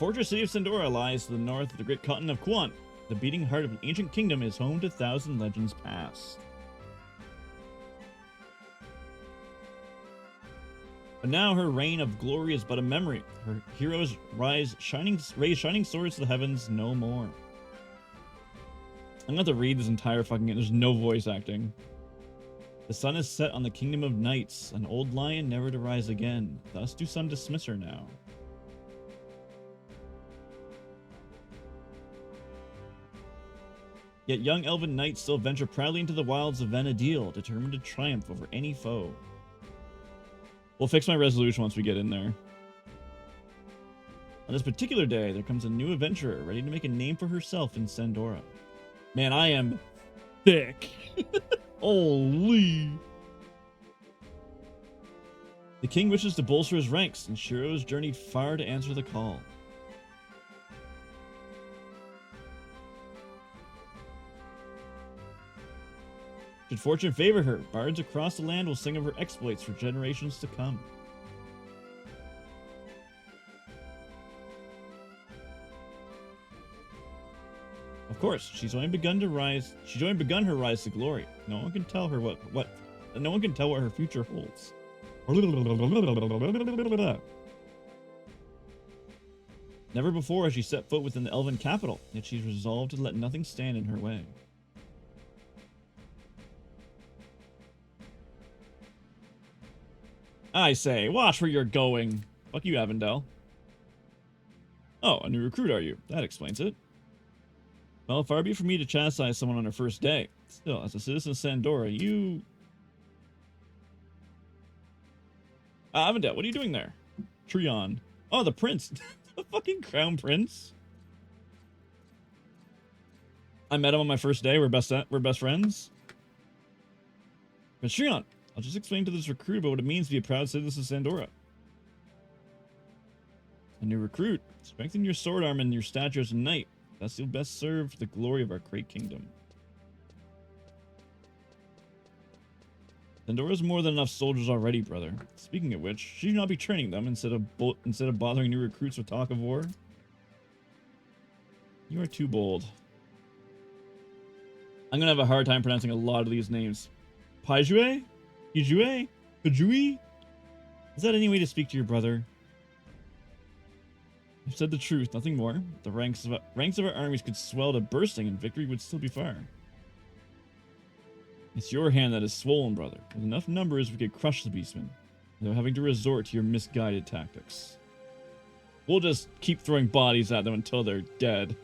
fortress city of Sandora lies to the north of the great continent of Quan. The beating heart of an ancient kingdom is home to 1,000 legends past. But now her reign of glory is but a memory. Her heroes raise shining swords to the heavens no more. I'm gonna have to read this entire fucking game. There's no voice acting. The sun is set on the kingdom of knights, an old lion never to rise again. Thus do some dismiss her now. Yet young elven knights still venture proudly into the wilds of Vanadil, determined to triumph over any foe. We'll fix my resolution once we get in there. On this particular day, there comes a new adventurer ready to make a name for herself in Sandora. Man, I am thick. Holy. The king wishes to bolster his ranks, and Shiro has journeyed far to answer the call. Should fortune favor her, bards across the land will sing of her exploits for generations to come. Of course, she's only begun her rise to glory. No one can tell her no one can tell what her future holds. Never before has she set foot within the elven capital, yet she's resolved to let nothing stand in her way. I say, watch where you're going. Fuck you, Avondale. Oh, a new recruit, are you? That explains it. Well, far be it from me to chastise someone on her first day. Still, as a citizen of Sandora, you... Avondale, what are you doing there? Trion. Oh, the prince. The fucking crown prince. I met him on my first day. We're best friends. But Trion, I'll just explain to this recruit about what it means to be a proud citizen of Sandora. A new recruit. Strengthen your sword arm and your stature as a knight. Thus you'll best serve the glory of our great kingdom. Sandora's more than enough soldiers already, brother. Speaking of which, should you not be training them instead of bothering new recruits with talk of war? You are too bold. I'm gonna have a hard time pronouncing a lot of these names. Paijue? Hijue? Hajui? Is that any way to speak to your brother? I've said the truth, nothing more. The ranks of our armies could swell to bursting and victory would still be far. It's your hand that is swollen, brother. With enough numbers, we could crush the beastmen without having to resort to your misguided tactics. We'll just keep throwing bodies at them until they're dead.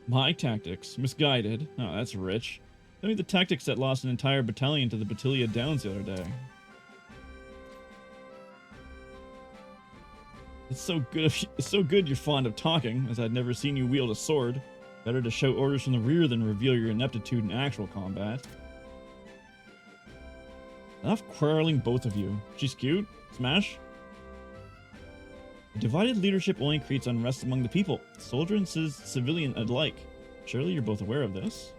My tactics? Misguided? Oh, that's rich. Tell me the tactics that lost an entire battalion to the Battaglia Downs the other day. It's so good you're fond of talking, as I'd never seen you wield a sword. Better to shout orders from the rear than reveal your ineptitude in actual combat. Enough quarreling, both of you. She's cute. Smash. A divided leadership only creates unrest among the people, soldier and civilian alike. Surely you're both aware of this.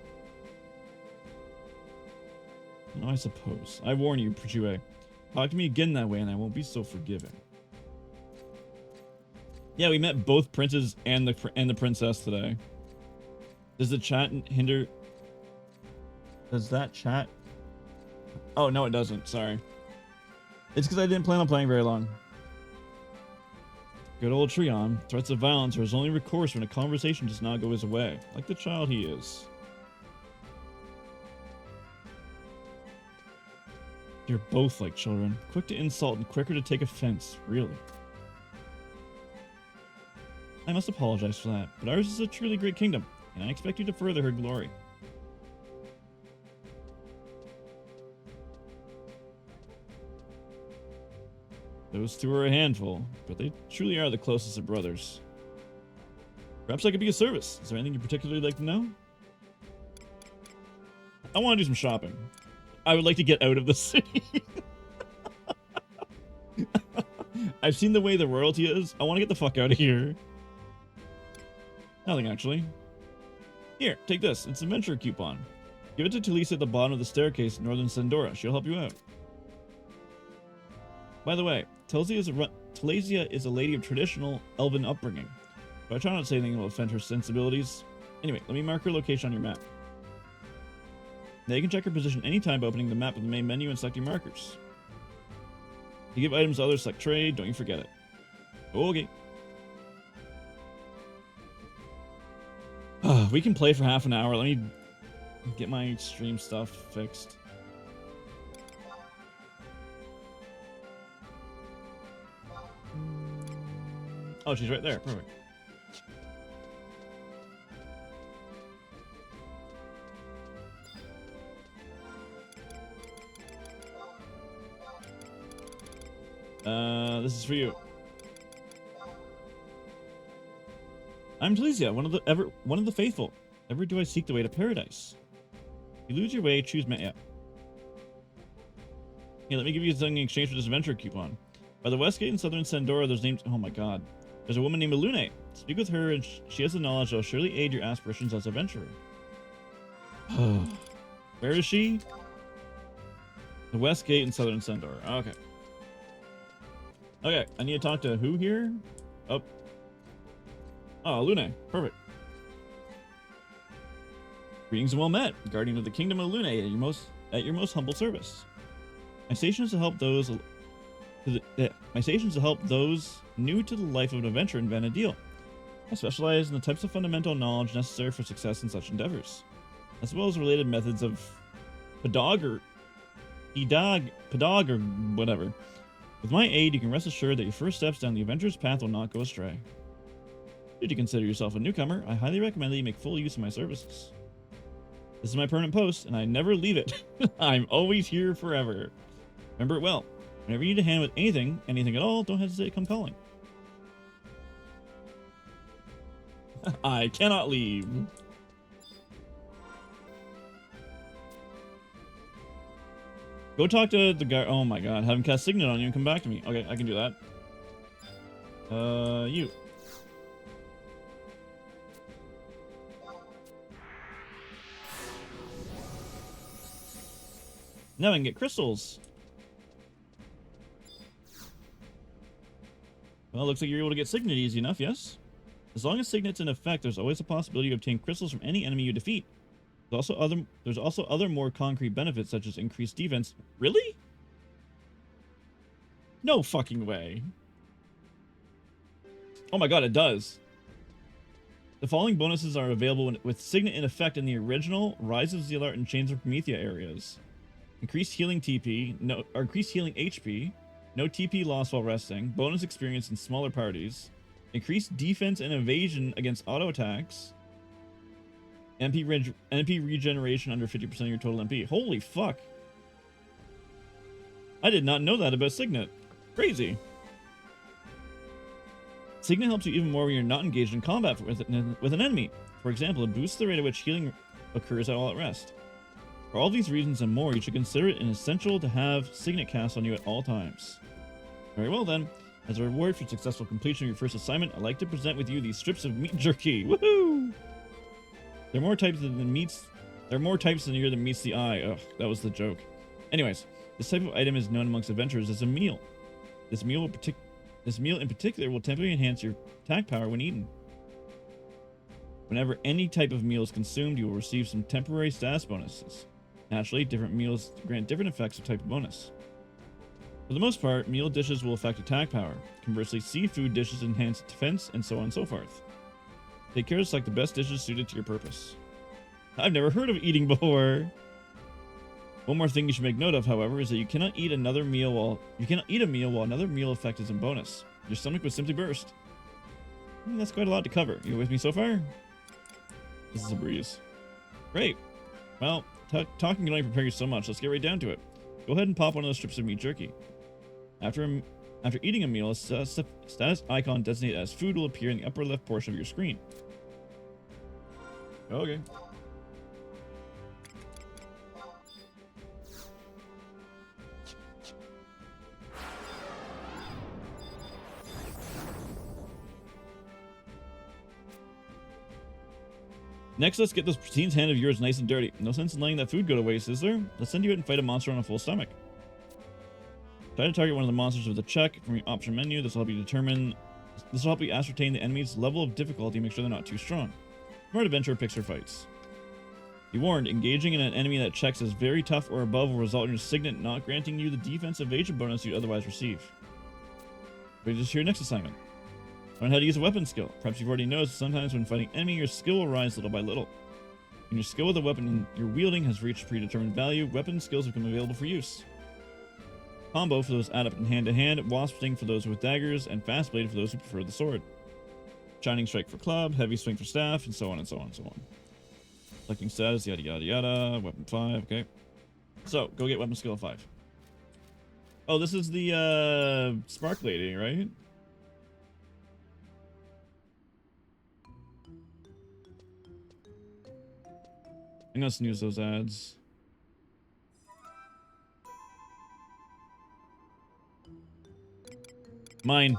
No, I suppose. I warn you, Prichue. Talk to me again that way and I won't be so forgiving. Yeah, we met both princes and the princess today. Does the chat hinder... Does that chat... Oh, no, it doesn't. Sorry. It's because I didn't plan on playing very long. Good old Trion. Threats of violence are his only recourse when a conversation does not go his way. Like the child he is. You're both like children. Quick to insult and quicker to take offense. Really. I must apologize for that, but ours is a truly great kingdom, and I expect you to further her glory. Those two are a handful, but they truly are the closest of brothers. Perhaps I could be of service. Is there anything you particularly like to know? I want to do some shopping. I would like to get out of the city. I've seen the way the royalty is. I want to get the fuck out of here. Nothing, actually. Here, take this. It's a venture coupon. Give it to Talisa at the bottom of the staircase in northern Sandora. She'll help you out. By the way, Talisa Telesia is a lady of traditional elven upbringing, but I try not to say anything that will offend her sensibilities. Anyway, let me mark her location on your map. Now you can check her position anytime by opening the map with the main menu and selecting markers. If you give items to others, select trade, don't you forget it. Okay. We can play for half an hour. Let me get my stream stuff fixed. Oh, she's right there. Perfect. This is for you. I'm Telesia, one of the faithful. Ever do I seek the way to paradise? If you lose your way, choose yeah. Here, let me give you something in exchange for this adventure coupon. By the West Gate in southern Sandora, there's named... Oh my god. There's a woman named Lune. Speak with her, and she has the knowledge that will surely aid your aspirations as an adventurer. Where is she? The West Gate in southern Sandora. Okay. Okay, I need to talk to who here? Oh. Oh, Lune. Perfect. Greetings and well met, guardian of the kingdom of Lune, at your most humble service. My station is to help those new to the life of an adventurer in Vanadil. I specialize in the types of fundamental knowledge necessary for success in such endeavors, as well as related methods of pedog or whatever. With my aid, you can rest assured that your first steps down the adventurer's path will not go astray. Should you consider yourself a newcomer, I highly recommend that you make full use of my services. This is my permanent post, and I never leave it. I'm always here forever. Remember it well. Whenever you need a hand with anything at all, don't hesitate to come calling. I cannot leave. Go talk to the guy. Oh my god, have him cast Signet on you and come back to me. Okay, I can do that. You. Now I can get crystals. Well, it looks like you're able to get Signet easy enough, yes? As long as Signet's in effect, there's always a possibility to obtain crystals from any enemy you defeat. There's also other more concrete benefits, such as increased defense. Really? No fucking way. Oh my god, it does. The following bonuses are available with Signet in effect in the original Rise of Zealot and Chains of Promethea areas. Increased healing increased healing HP, no TP loss while resting, bonus experience in smaller parties, increased defense and evasion against auto attacks, MP regeneration under 50% of your total MP. Holy fuck. I did not know that about Signet. Crazy. Signet helps you even more when you're not engaged in combat with an enemy. For example, it boosts the rate at which healing occurs while at rest. For all these reasons and more, you should consider it an essential to have Signet cast on you at all times. Very well then. As a reward for successful completion of your first assignment, I'd like to present with you these strips of meat jerky. Woohoo! There are more types than meets the eye. Ugh, that was the joke. Anyways, this type of item is known amongst adventurers as a meal. This meal in particular will temporarily enhance your attack power when eaten. Whenever any type of meal is consumed, you will receive some temporary status bonuses. Naturally, different meals grant different effects of type of bonus. For the most part, meal dishes will affect attack power. Conversely, seafood dishes enhance defense, and so on and so forth. Take care to select the best dishes suited to your purpose. I've never heard of eating before. One more thing you should make note of, however, is that you cannot eat a meal while another meal effect is in bonus. Your stomach would simply burst. That's quite a lot to cover. You with me so far? This is a breeze. Great. Well, talking can only prepare you so much. Let's get right down to it. Go ahead and pop one of those strips of meat jerky. After eating a meal, a status icon designated as food will appear in the upper left portion of your screen. Okay. Next, let's get this pristine hand of yours nice and dirty. No sense in letting that food go to waste, is there? Let's send you out and fight a monster on a full stomach. Try to target one of the monsters with a check from your option menu. This will help you ascertain the enemy's level of difficulty and make sure they're not too strong. Smart adventure picks her fights. Be warned, engaging in an enemy that checks as very tough or above will result in your signet not granting you the defense evasion bonus you'd otherwise receive. Ready to your next assignment. Learn how to use a weapon skill. Perhaps you've already noticed sometimes when fighting enemy, your skill will rise little by little. When your skill with the weapon you're wielding has reached a predetermined value, weapon skills become available for use. Combo for those adept in hand-to-hand, wasp sting for those with daggers, and fast blade for those who prefer the sword. Shining strike for club, heavy swing for staff, and so on and so on and so on. Selecting status, yada yada yada. Weapon 5, okay. So, go get weapon skill 5. Oh, this is the spark lady, right? I'm gonna snooze those ads. Mine.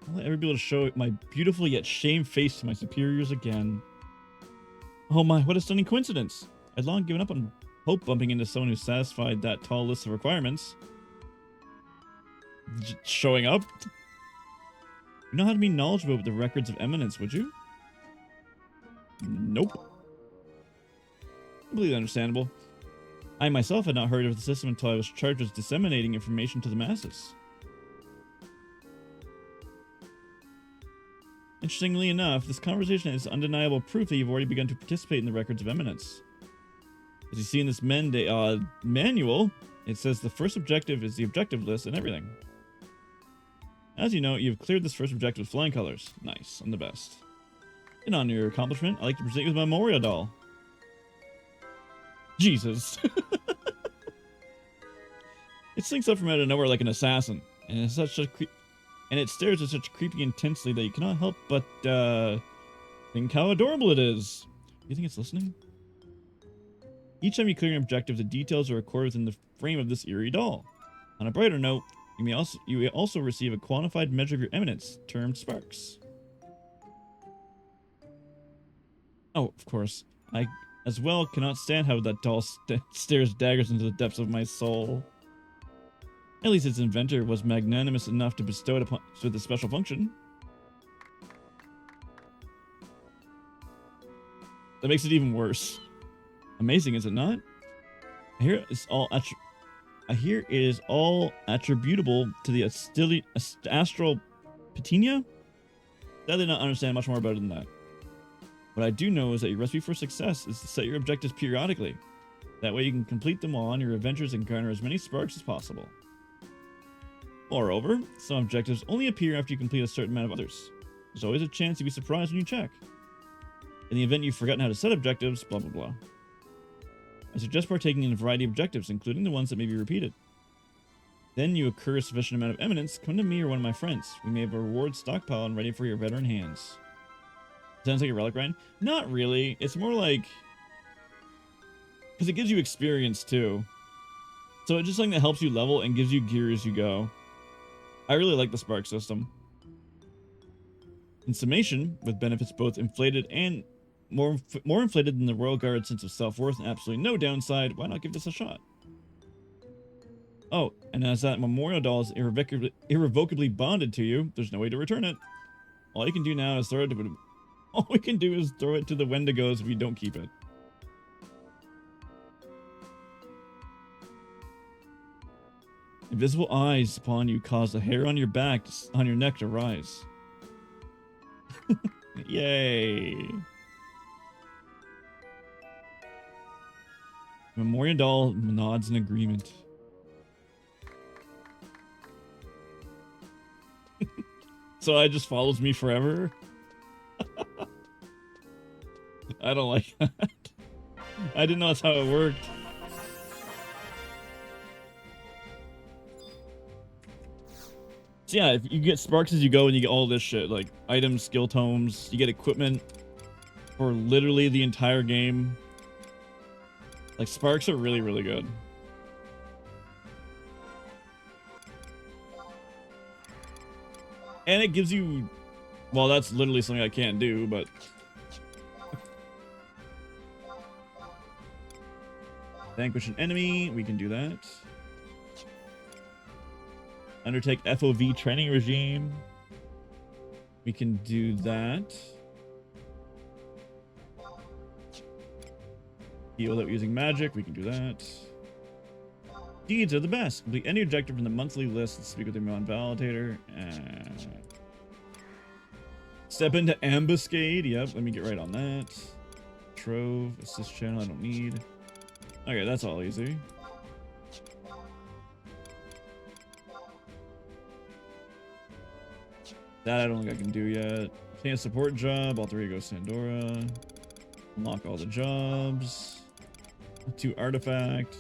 I'll let everybody able to show my beautiful yet shame face to my superiors again. Oh my, what a stunning coincidence. I'd long given up on hope bumping into someone who satisfied that tall list of requirements. Showing up? You know how to be knowledgeable with the records of eminence, would you? Nope. Completely understandable. I myself had not heard of the system until I was charged with disseminating information to the masses. Interestingly enough, this conversation is undeniable proof that you've already begun to participate in the records of eminence. As you see in this manual, it says the first objective is the objective list and everything. As you know, you've cleared this first objective with flying colors. Nice, I'm the best. In honor of your accomplishment, I'd like to present you with my memorial doll. Jesus. It slinks up from out of nowhere like an assassin, and it stares at such creepy intensely that you cannot help but think how adorable it is. You think it's listening? Each time you clear an objective, the details are recorded within the frame of this eerie doll. On a brighter note, you may also receive a quantified measure of your eminence, termed sparks. Oh, of course. I, as well, cannot stand how that doll stares daggers into the depths of my soul. At least its inventor was magnanimous enough to bestow it upon with a special function. That makes it even worse. Amazing, is it not? I hear it is all attributable to the astral patina. I did not understand much more about it than that. What I do know is that your recipe for success is to set your objectives periodically. That way you can complete them all on your adventures and garner as many sparks as possible. Moreover, some objectives only appear after you complete a certain amount of others. There's always a chance you'll be surprised when you check. In the event you've forgotten how to set objectives, blah blah blah. I suggest partaking in a variety of objectives, including the ones that may be repeated. Then you accrue a sufficient amount of eminence, come to me or one of my friends. We may have a reward stockpile and ready for your veteran hands. Sounds like a relic grind? Not really. It's more like... because it gives you experience too. So it's just something that helps you level and gives you gear as you go. I really like the spark system. In summation, with benefits both inflated and more inflated than the Royal Guard's sense of self-worth and absolutely no downside, why not give this a shot? Oh, and as that memorial doll is irrevocably bonded to you, there's no way to return it. All you can do now is throw it to... all we can do is throw it to the Wendigos if you don't keep it. Invisible eyes upon you cause the hair on your neck to rise. Yay. Memorial doll nods in agreement. So it just follows me forever? I don't like that. I didn't know that's how it worked. So yeah, if you get sparks as you go and you get all this shit, like items, skill tomes, you get equipment for literally the entire game. Like sparks are really, really good. And it gives you, well, that's literally something I can't do, but Vanquish an enemy. We can do that. Undertake FOV training regime. We can do that. Heal that using magic. We can do that. Deeds are the best. Complete any objective from the monthly list and speak with the non-validator. Step into ambuscade. Yep, let me get right on that. Trove, assist channel, I don't need. Okay, that's all easy. That I don't think I can do yet. Can't support job. Alter ego Sandora. Unlock all the jobs. 2 artifact.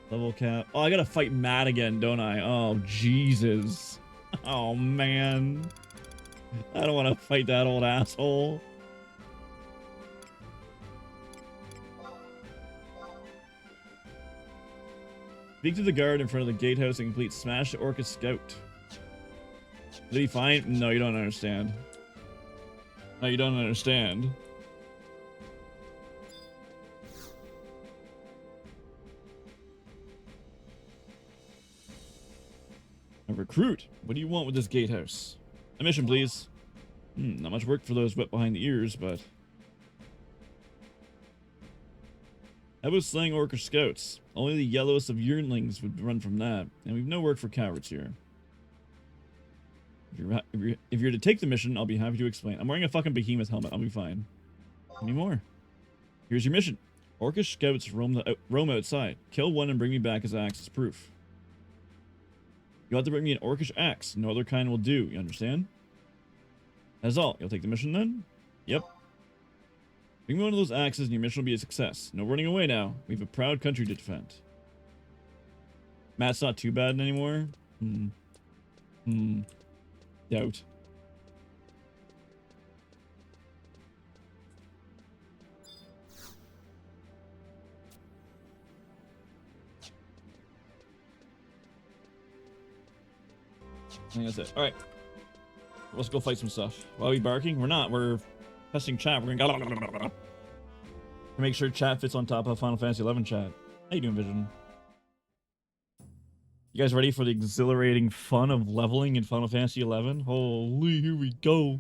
Level cap. Oh, I gotta fight Matt again, don't I? Oh, Jesus. Oh, man. I don't want to fight that old asshole. Speak to the guard in front of the gatehouse and complete Smash the Orca Scout. Did he find? No, you don't understand. No, you don't understand. A recruit. What do you want with this gatehouse? A mission, please. Not much work for those wet behind the ears, but... How about slaying Orca Scouts? Only the yellowest of yearlings would run from that, and we've no work for cowards here. If you're to take the mission, I'll be happy to explain. I'm wearing a fucking behemoth helmet. I'll be fine. Any more? Here's your mission. Orcish scouts roam outside. Kill one and bring me back his axe as proof. You'll have to bring me an orcish axe. No other kind will do. You understand? That's all. You'll take the mission then? Yep. Bring me one of those axes and your mission will be a success. No running away now. We have a proud country to defend. Matt's not too bad anymore. Doubt. I think that's it. Alright. Let's go fight some stuff. Why are we barking? We're not. We're testing chat. We're gonna to make sure chat fits on top of Final Fantasy 11 chat. How you doing, Vision? You guys ready for the exhilarating fun of leveling in Final Fantasy 11? Holy, here we go.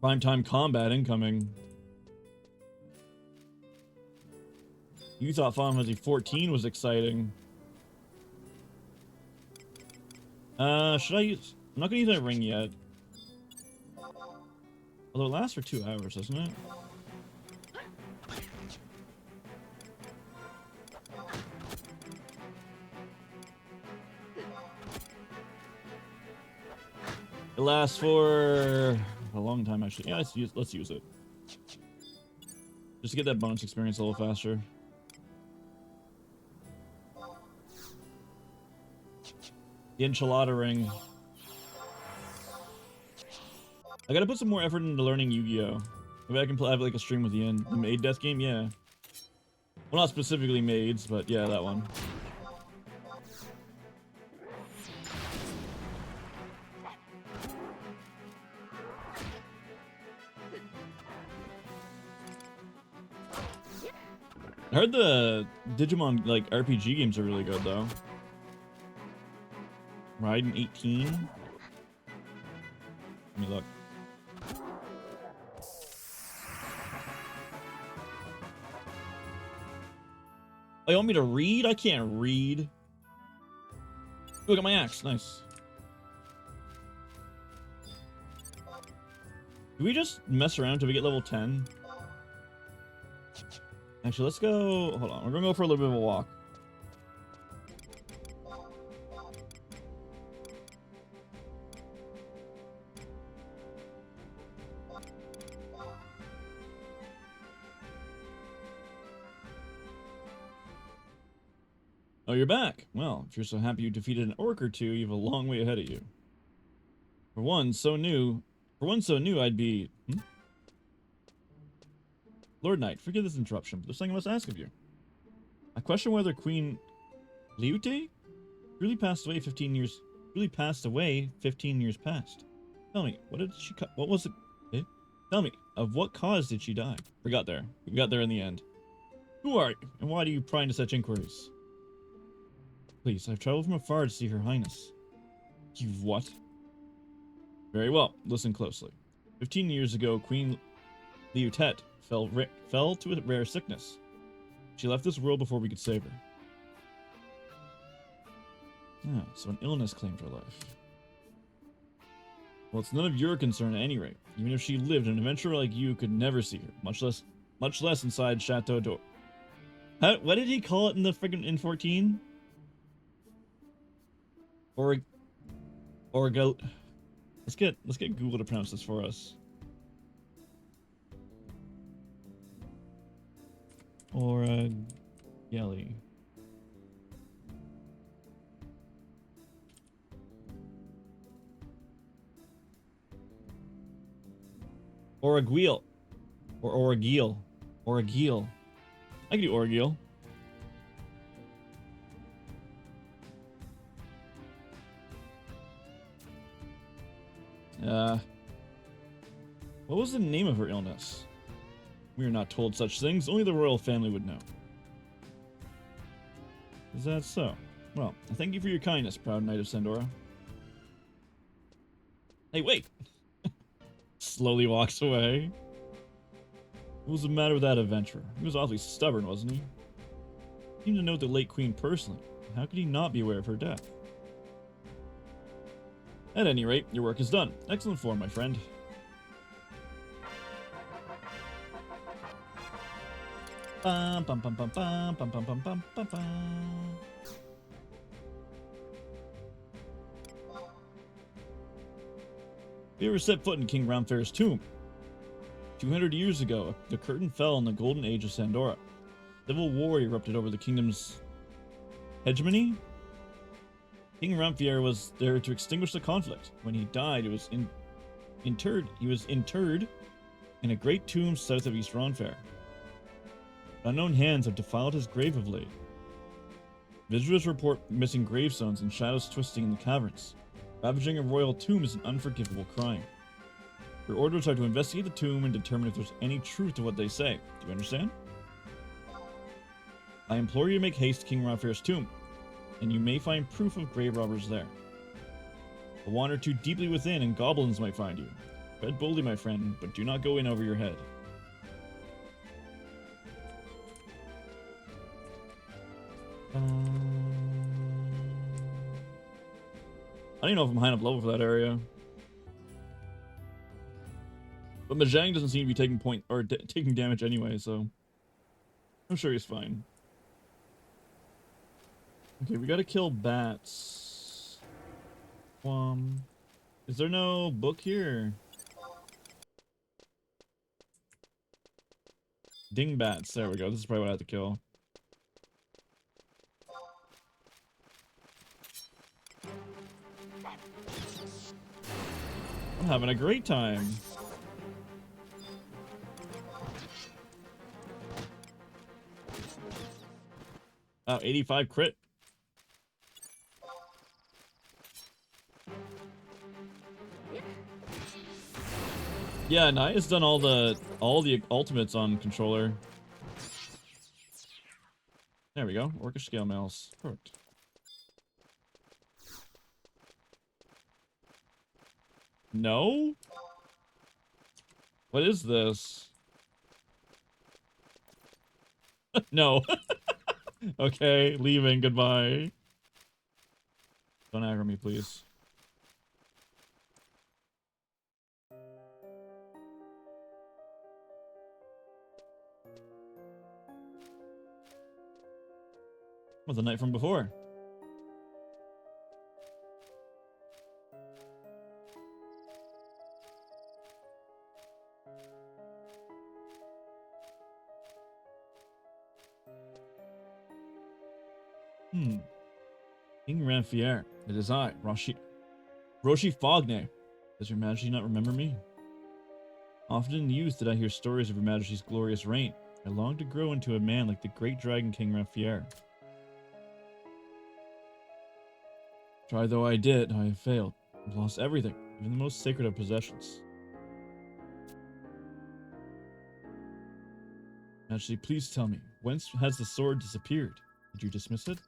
Primetime combat incoming. You thought Final Fantasy 14 was exciting. Should I use... I'm not gonna use that ring yet. Although it lasts for 2 hours, doesn't it? It lasts for a long time, actually. Yeah, let's use it. Just to get that bonus experience a little faster. The enchilada ring. I gotta put some more effort into learning Yu-Gi-Oh! Maybe I can have like a stream with Ian. The maid death game, yeah. Well, not specifically maids, but yeah, that one. I heard the Digimon like RPG games are really good though. Raiden 18. Let me look. Oh, you want me to read? I can't read. Look at my axe. Nice. Do we just mess around till we get level 10? Actually, let's go... Hold on. We're going to go for a little bit of a walk. Oh, you're back. Well, if you're so happy you defeated an orc or two, you have a long way ahead of you. For one so new, I'd be... Lord Knight, forgive this interruption, but there's something I must ask of you. I question whether Queen Liute really passed away 15 years past. Tell me, what did she cut? What was it? Eh? Tell me, of what cause did she die? We got there. We got there in the end. Who are you, and why do you pry into such inquiries? Please, I've traveled from afar to see Her Highness. You've what? Very well, listen closely. 15 years ago, Queen Liutet fell to a rare sickness. She left this world before we could save her. Ah, so an illness claimed her life. Well, it's none of your concern at any rate. Even if she lived, an adventurer like you could never see her, much less inside Chateau d'Or. What did he call it in the friggin' in 14? Or go. Let's get Google to pronounce this for us. Or Yelly. Oraguil. Or Oragil. Oragil. I can do Oragil. What was the name of her illness? We are not told such things. Only the royal family would know. Is that so? Well, thank you for your kindness, proud knight of Sandora. Hey, wait! Slowly walks away. What was the matter with that adventurer? He was awfully stubborn, wasn't he? He seemed to know the late queen personally. How could he not be aware of her death? At any rate, your work is done. Excellent form, my friend. Bum, bum, bum, bum, bum, bum, bum, bum, bum, bum, bum. Have you ever set foot in King Ramfair's tomb? 200 years ago, the curtain fell in the golden age of Sandora. Civil war erupted over the kingdom's hegemony. King Ramfair was there to extinguish the conflict. When he died, he was interred in a great tomb south of East Ranfair. Unknown hands have defiled his grave of late. Visitors report missing gravestones and shadows twisting in the caverns. Ravaging a royal tomb is an unforgivable crime. Your orders are to investigate the tomb and determine if there's any truth to what they say. Do you understand? I implore you to make haste to King Ramfair's tomb, and you may find proof of grave robbers there. But wander too deeply within and goblins might find you. Tread boldly, my friend, but do not go in over your head. I don't even know if I'm high enough level for that area. But Mahjong doesn't seem to be taking taking damage anyway, so I'm sure he's fine. Okay, we gotta kill bats. Is there no book here? Dingbats, there we go. This is probably what I have to kill. I'm having a great time. Oh, 85 crit. Yeah, Naya's done all the ultimates on controller. There we go. Orcish scale mails. Perfect. No? What is this? No. Okay, leaving. Goodbye. Don't aggro me, please. Was the night from before? King Ramfair, it is I, Roshi Fognay. Does your majesty not remember me? Often in youth did I hear stories of your majesty's glorious reign. I longed to grow into a man like the great dragon King Ramfair. Try though I did, I have failed. I've lost everything, even the most sacred of possessions. Actually, please tell me, whence has the sword disappeared? Did you dismiss it?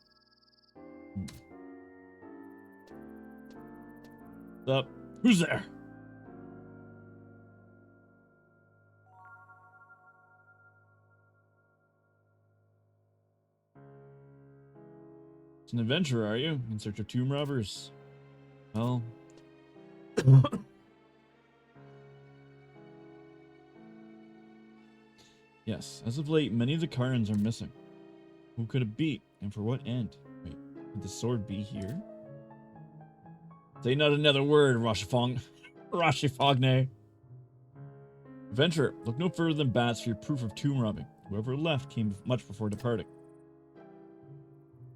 Up. Who's there? It's an adventurer, are you? In search of tomb robbers? Well... Yes, as of late, many of the Karens are missing. Who could it be, and for what end? Wait, could the sword be here? Say not another word, Rashifogne. Adventurer, look no further than bats for your proof of tomb robbing. Whoever left came much before departing.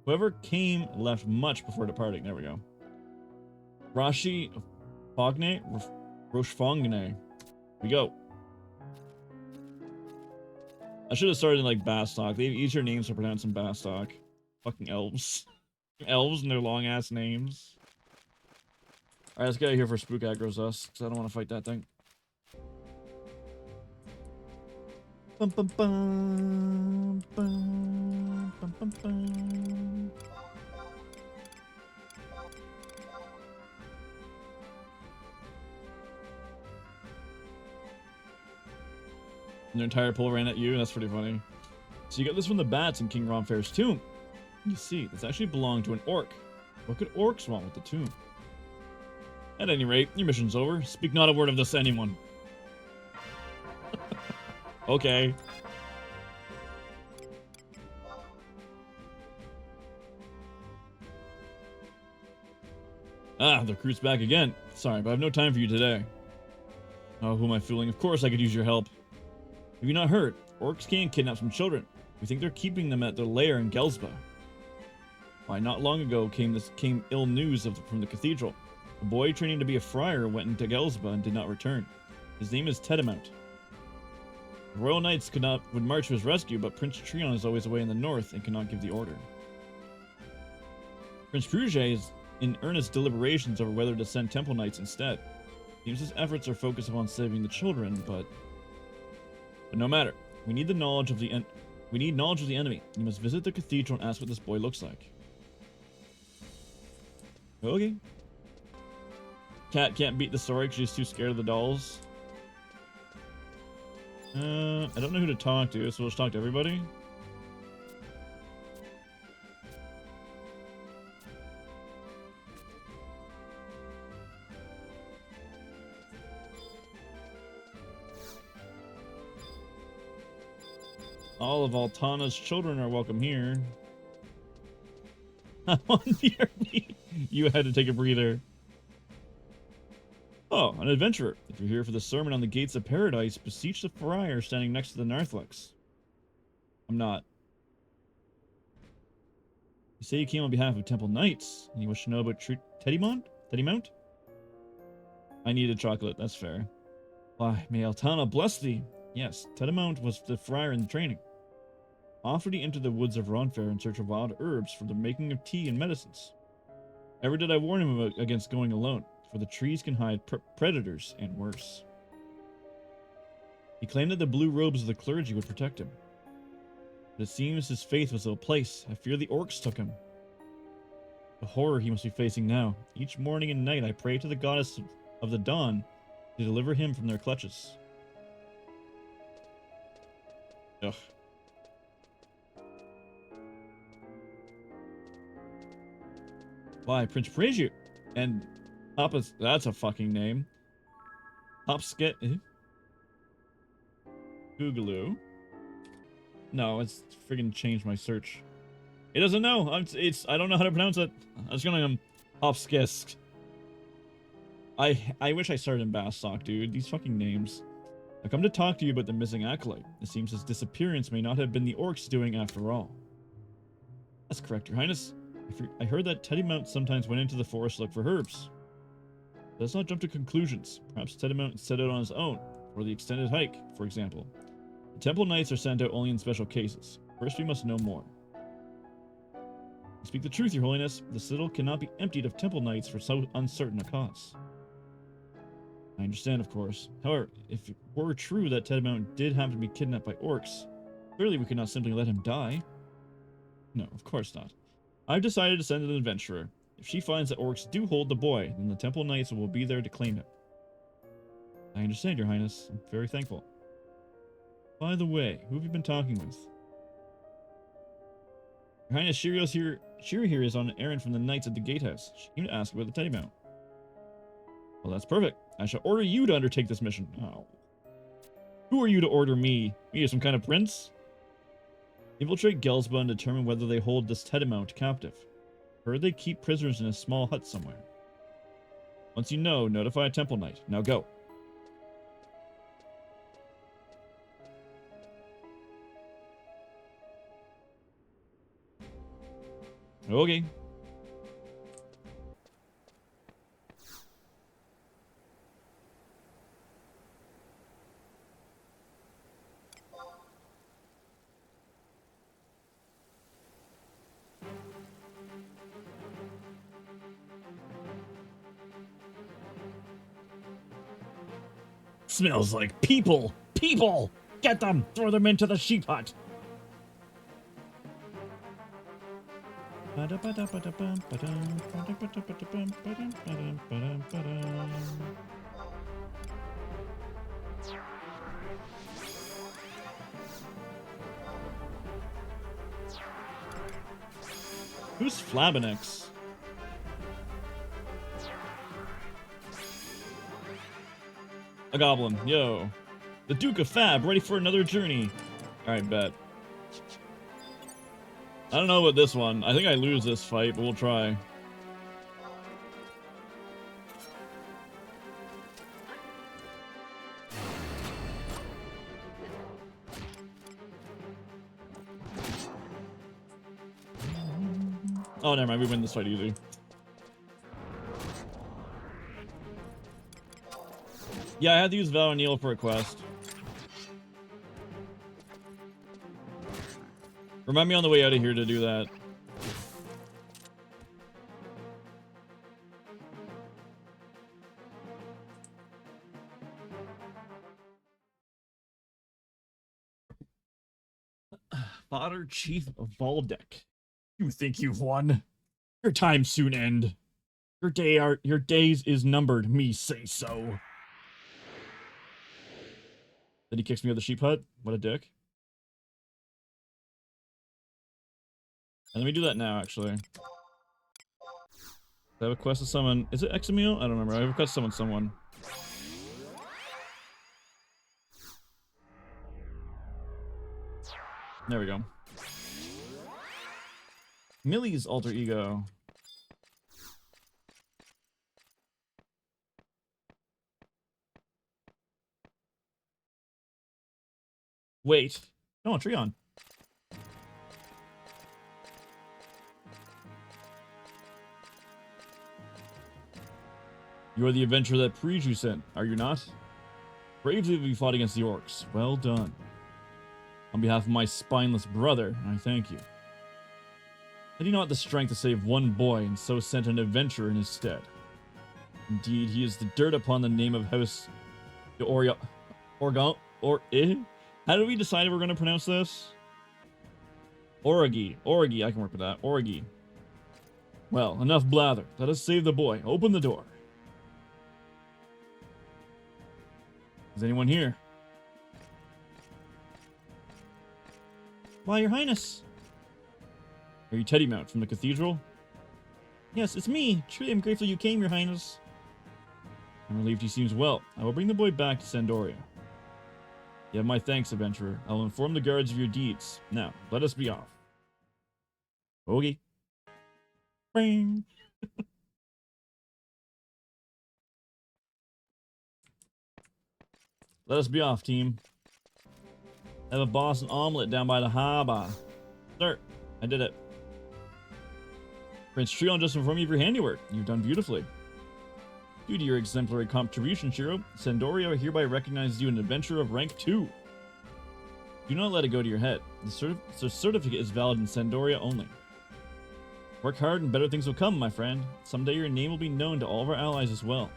Whoever came left much before departing. There we go. Rashifogne? Rochefongne. We go. I should have started in like Bastock. They have easier names to pronounce in Bastock. Fucking elves. Elves and their long ass names. Alright, let's get out of here for Spook aggro's us, because I don't want to fight that thing. Bum, bum, bum, bum, bum, bum, bum. And their entire pull ran at you. That's pretty funny. So you got this from the bats in King Ronfair's tomb. You see, this actually belonged to an orc. What could orcs want with the tomb? At any rate, your mission's over. Speak not a word of this to anyone. Okay. Ah, the recruit's back again. Sorry, but I have no time for you today. Oh, who am I fooling? Of course I could use your help. Have you not heard? Orcs can kidnap some children. We think they're keeping them at their lair in Gelsba. Why, not long ago came ill news from the cathedral. A boy training to be a friar went into Gelsba and did not return. His name is Tedamount. The royal knights would march to his rescue, but Prince Treon is always away in the north and cannot give the order. Prince Fruget is in earnest deliberations over whether to send temple knights instead. Seems his efforts are focused upon saving the children, but no matter. We need knowledge of the enemy. You must visit the cathedral and ask what this boy looks like. Okay. Cat can't beat the story because she's too scared of the dolls. I don't know who to talk to, so we'll just talk to everybody. All of Altana's children are welcome here. I'm on BRB. You had to take a breather. Oh, an adventurer. If you're here for the sermon on the gates of paradise, beseech the friar standing next to the narthex. I'm not. You say you came on behalf of Temple Knights, and you wish to know about Teddymount? Teddymount? I need a chocolate, that's fair. Why, may Altana bless thee. Yes, Teddymount was the friar in training. Often he entered the woods of Ronfair in search of wild herbs for the making of tea and medicines. Ever did I warn him against going alone, for the trees can hide predators and worse. He claimed that the blue robes of the clergy would protect him. But it seems his faith was ill placed. I fear the orcs took him. The horror he must be facing now. Each morning and night I pray to the goddess of the dawn to deliver him from their clutches. Ugh. Why, Prince praise you. And Papa's, that's a fucking name. Hopsket. Googaloo. No, it's friggin' changed my search. It doesn't know. I don't know how to pronounce it. I was gonna Hopskisk. I wish I started in Bastock, dude. These fucking names. I come to talk to you about the missing acolyte. It seems his disappearance may not have been the orcs doing after all. That's correct, Your Highness. I heard that Teddymount sometimes went into the forest to look for herbs. Let's not jump to conclusions. Perhaps Teddymount set out on his own, for the extended hike, for example. The Temple Knights are sent out only in special cases. First, we must know more. Speak the truth, Your Holiness. The citadel cannot be emptied of Temple Knights for so uncertain a cause. I understand, of course. However, if it were true that Teddymount did happen to be kidnapped by orcs, Clearly, we could not simply let him die. No, of course not. I've decided to send an adventurer. If she finds that orcs do hold the boy, then the Temple Knights will be there to claim him. I understand, Your Highness. I'm very thankful. By the way, who have you been talking with? Your Highness, Shiro here is on an errand from the knights at the gatehouse. She came to ask about the teddy mount. Well, that's perfect. I shall order you to undertake this mission. Oh. Who are you to order me? Me, some kind of prince? Infiltrate Gelsba and determine whether they hold this teddy mount captive. Heard they keep prisoners in a small hut somewhere. Once you know, notify a Temple Knight. Now go. Okay. Smells like people! People! Get them! Throw them into the sheep hut! Who's Flabinix? A goblin. Yo. The Duke of Fab, ready for another journey. Alright, bet. I don't know about this one. I think I lose this fight, but we'll try. Oh, never mind. We win this fight easy. Yeah, I had to use Val O'Neill for a quest. Remind me on the way out of here to do that. Fodder Chief of Baldeck. You think you've won? Your time soon end. Your days is numbered, me say so. Then he kicks me out of the sheep hut. What a dick. And let me do that now, actually. I have a quest to summon. Is it Examil? I don't remember. I have a quest to summon someone. There we go. Millie's alter ego. Wait. No, Treon. You are the adventurer that Priju sent, are you not? Bravely you fought against the orcs. Well done. On behalf of my spineless brother, I thank you. Had he not the strength to save one boy, and so sent an adventurer in his stead? Indeed, he is the dirt upon the name of House Orgon. How do we decide we're going to pronounce this? Origi, I can work with that. Origi. Well, enough blather. Let us save the boy. Open the door. Is anyone here? Why, Your Highness. Are you Teddy Mount from the cathedral? Yes, it's me. Truly, I'm grateful you came, Your Highness. I'm relieved he seems well. I will bring the boy back to Sandoria. You have my thanks, adventurer. I will inform the guards of your deeds. Now, let us be off. Okay. Bing. Let us be off, team. Have a Boston omelet down by the harbor. Sir, I did it. Prince Treon just informed me of your handiwork. You've done beautifully. Due to your exemplary contribution, Shiro, Sandoria hereby recognizes you an adventurer of rank 2. Do not let it go to your head. The certificate is valid in Sandoria only. Work hard and better things will come, my friend. Someday your name will be known to all of our allies as well.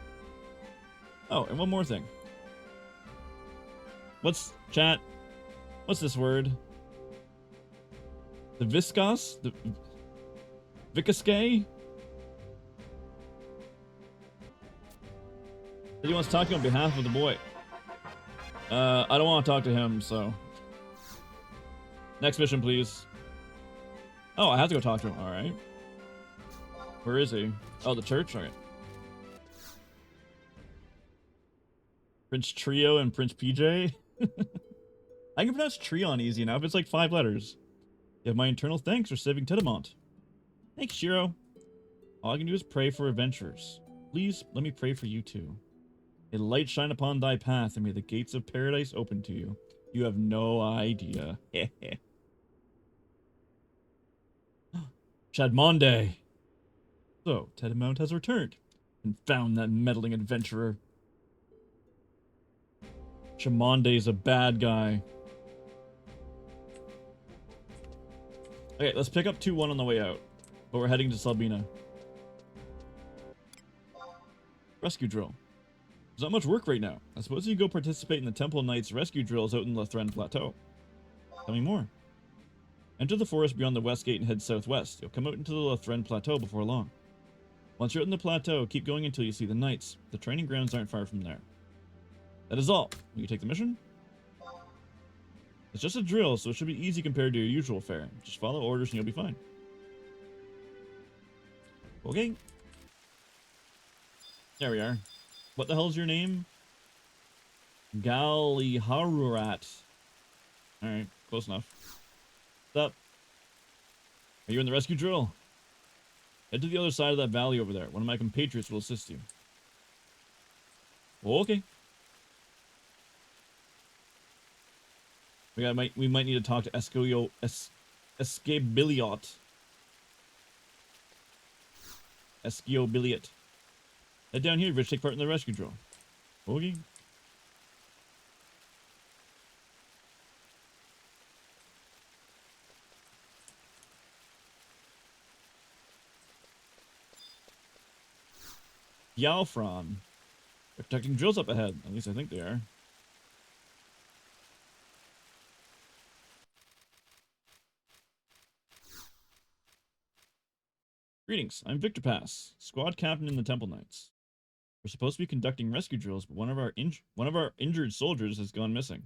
Oh, and one more thing. What's this word? The Viscos? The Vicaskay? He wants to talk to you on behalf of the boy. I don't want to talk to him, so. Next mission, please. Oh, I have to go talk to him. Alright. Where is he? Oh, the church? Alright. Prince Trio and Prince PJ? I can pronounce Treon easy enough. It's like 5 letters. You have my eternal thanks for saving Tedamont. Thanks, Shiro. All I can do is pray for adventurers. Please, let me pray for you too. May the light shine upon thy path, and may the gates of paradise open to you. You have no idea. Chadmonde. So, Tedamont has returned. And found that meddling adventurer. Chamonde's a bad guy. Okay, let's pick up 2-1 on the way out. But we're heading to Salbina. Rescue drill. There's not much work right now. I suppose you go participate in the Temple Knights rescue drills out in the Lathren Plateau. Tell me more. Enter the forest beyond the west gate and head southwest. You'll come out into the Lathren Plateau before long. Once you're out in the plateau, keep going until you see the knights. The training grounds aren't far from there. That is all. Will you take the mission? It's just a drill, so it should be easy compared to your usual fare. Just follow orders and you'll be fine. Okay. There we are. What the hell is your name? Galiharurat. Alright, close enough. What's up? Are you in the rescue drill? Head to the other side of that valley over there. One of my compatriots will assist you. Okay. We might need to talk to Escabiliot. Esciobiliot. Head down here, Rich. Take part in the rescue drill. Okay. Yalfron. They're protecting drills up ahead. At least I think they are. Greetings, I'm Victor Pass, squad captain in the Temple Knights. We're supposed to be conducting rescue drills, but one of our injured soldiers has gone missing.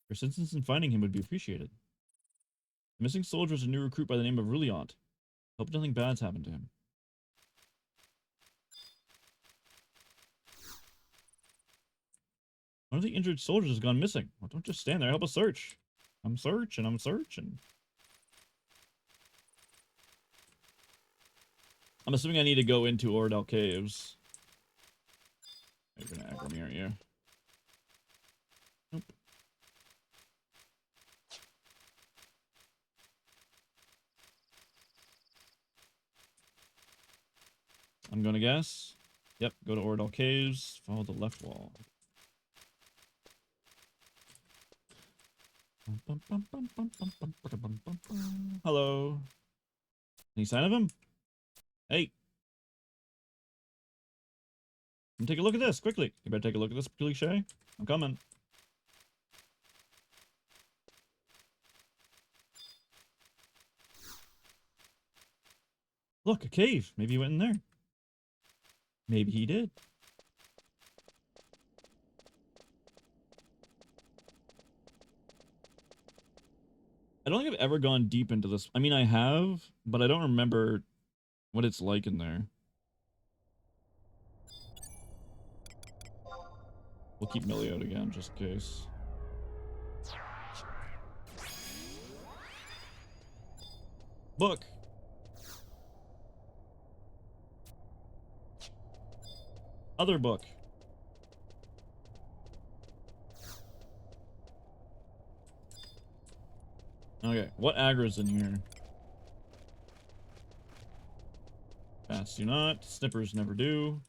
Your assistance in finding him would be appreciated. The missing soldier is a new recruit by the name of Ruliant. Hope nothing bad's happened to him. One of the injured soldiers has gone missing. Well, don't just stand there, help us search. I'm searching. I'm assuming I need to go into Oradal Caves. You're gonna aggro me, aren't you? Nope. I'm gonna guess. Yep, go to Oradal Caves, follow the left wall. Hello. Any sign of him? Hey. Take a look at this, quickly. You better take a look at this cliche. I'm coming. Look, a cave. Maybe he went in there. Maybe he did. I don't think I've ever gone deep into this. I mean, I have, but I don't remember what it's like in there. We'll keep Millie out again, just in case. Book. Other book. Okay, what aggro's in here? Bats do not. Snippers never do.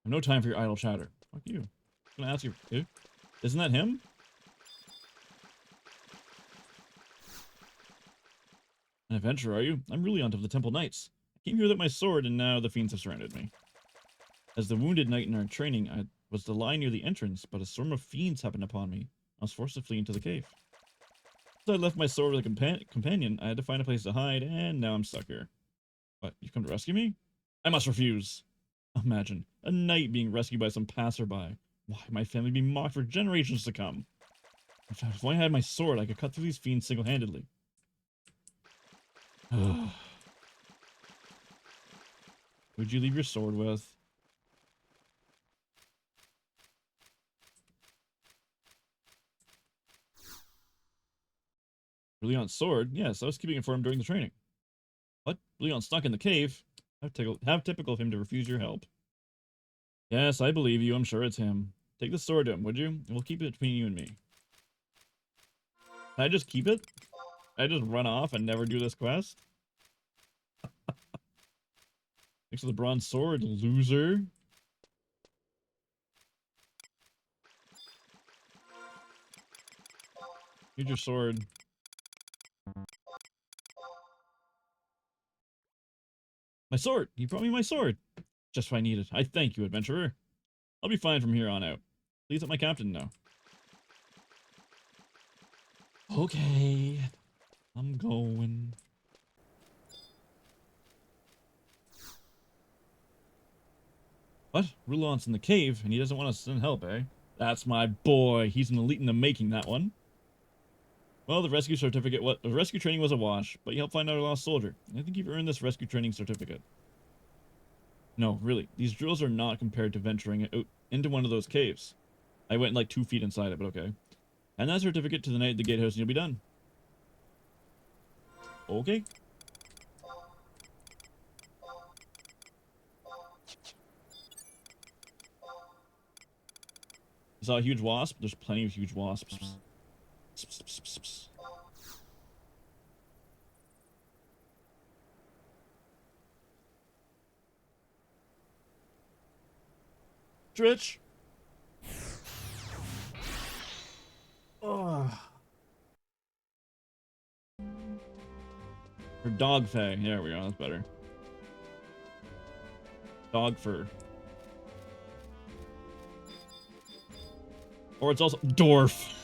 I have no time for your idle chatter. Fuck you. I'm gonna ask you, dude. Isn't that him? An adventurer, are you? I'm Ruliant of the Temple Knights. I came here with my sword, and now the fiends have surrounded me. As the wounded knight in our training, I was to lie near the entrance, but a swarm of fiends happened upon me. I was forced to flee into the cave. So I left my sword with a companion. I had to find a place to hide, and now I'm stuck here. What, you've come to rescue me? I must refuse. Imagine, a knight being rescued by some passerby. Why, my family be mocked for generations to come. If only I had my sword, I could cut through these fiends single-handedly. Who'd you leave your sword with? Leon's sword? Yes, I was keeping it for him during the training. What? Leon's stuck in the cave? How typical of him to refuse your help. Yes, I believe you. I'm sure it's him. Take the sword to him, would you? And we'll keep it between you and me. Can I just keep it? Can I just run off and never do this quest? Thanks for the bronze sword, loser. Here's your sword. My sword! You brought me my sword! Just what I needed. I thank you, adventurer. I'll be fine from here on out. Please let my captain know. Okay. I'm going. What? Rulon's in the cave, and he doesn't want us to send help, eh? That's my boy. He's an elite in the making, that one. Well, the rescue certificate, the rescue training was a wash, but you helped find out a lost soldier. I think you've earned this rescue training certificate. No, really, these drills are not compared to venturing out into one of those caves. I went like 2 feet inside it, but okay. And that certificate to the knight at the gatehouse and you'll be done. Okay. You saw a huge wasp? There's plenty of huge wasps. Stretch. Ugh. Or dog fay. There we go. That's better. Dog fur. Or it's also dwarf.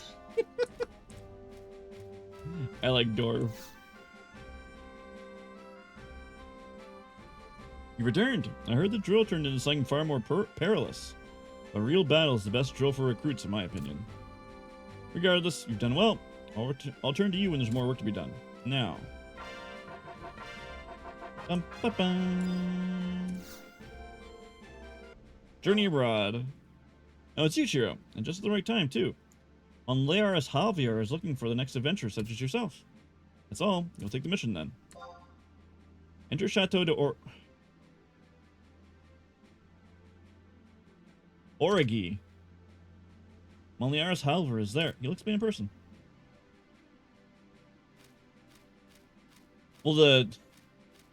I like dwarf. You returned. I heard the drill turned into something far more perilous. A real battle is the best drill for recruits, in my opinion. Regardless, you've done well. I'll turn to you when there's more work to be done. Now. Journey abroad. Oh, it's you, Shiro, and just at the right time, too. Onlearis Javier is looking for the next adventurer such as yourself. That's all. You'll take the mission, then. Enter Chateau de Origi. Onlearis Javier is there. He'll explain in person. Well, the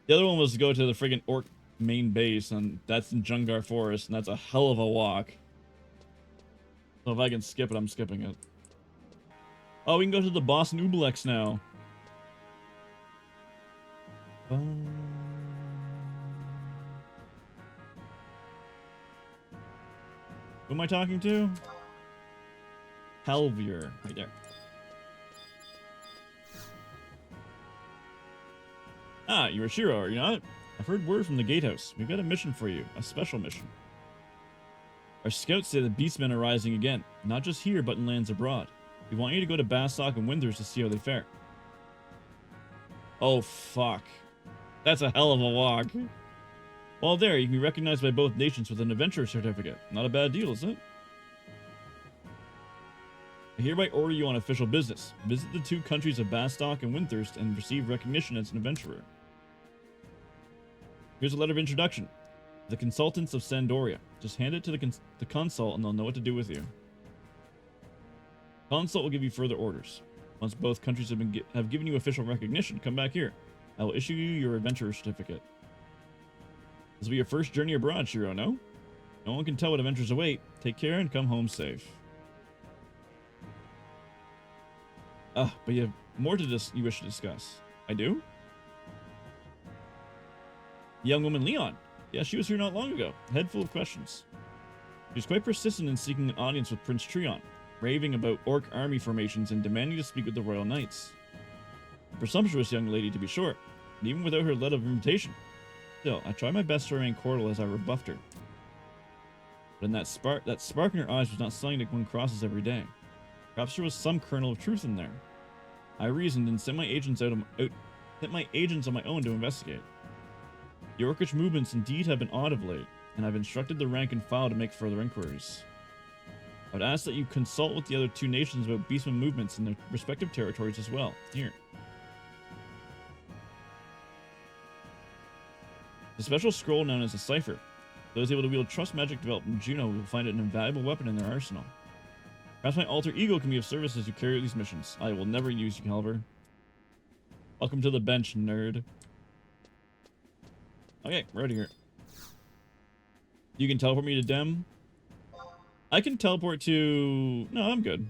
other one was to go to the friggin' orc main base, and that's in Jungar Forest, and that's a hell of a walk. So if I can skip it, I'm skipping it. Oh, we can go to the boss in Ublex now. Who am I talking to? Halvier, right there. Ah, you're Shiro, are you not? I've heard word from the gatehouse. We've got a mission for you, a special mission. Our scouts say the beastmen are rising again, not just here, but in lands abroad. We want you to go to Bastok and Windthirst to see how they fare. Oh, fuck. That's a hell of a walk. While there, you can be recognized by both nations with an adventurer certificate. Not a bad deal, is it? I hereby order you on official business. Visit the 2 countries of Bastok and Windthirst and receive recognition as an adventurer. Here's a letter of introduction. The consultants of Sandoria. Just hand it to the consult and they'll know what to do with you. Consult will give you further orders. Once both countries have given you official recognition, come back here. I will issue you your adventurer certificate. This will be your first journey abroad, Shiro, no? No one can tell what adventures await. Take care and come home safe. But you have more to you wish to discuss. I do? The young woman Leon. Yeah, she was here not long ago. A head full of questions. She was quite persistent in seeking an audience with Prince Trion. raving about orc army formations and demanding to speak with the royal knights. A presumptuous young lady, to be sure, and even without her letter of invitation. Still, I tried my best to remain cordial as I rebuffed her. But in that spark in her eyes was not something that one crosses every day. Perhaps there was some kernel of truth in there. I reasoned and sent my agents on my own to investigate. The orcish movements indeed have been odd of late, and I've instructed the rank and file to make further inquiries. I would ask that you consult with the other two nations about beastman movements in their respective territories as well. Here. The special scroll known as a cipher. Those able to wield trust magic developed in Juno will find it an invaluable weapon in their arsenal. Perhaps my alter ego can be of service as you carry out these missions. I will never use you, Calver. Welcome to the bench, nerd. Okay, we're out of here. You can teleport me to Dem. I can teleport to... No, I'm good.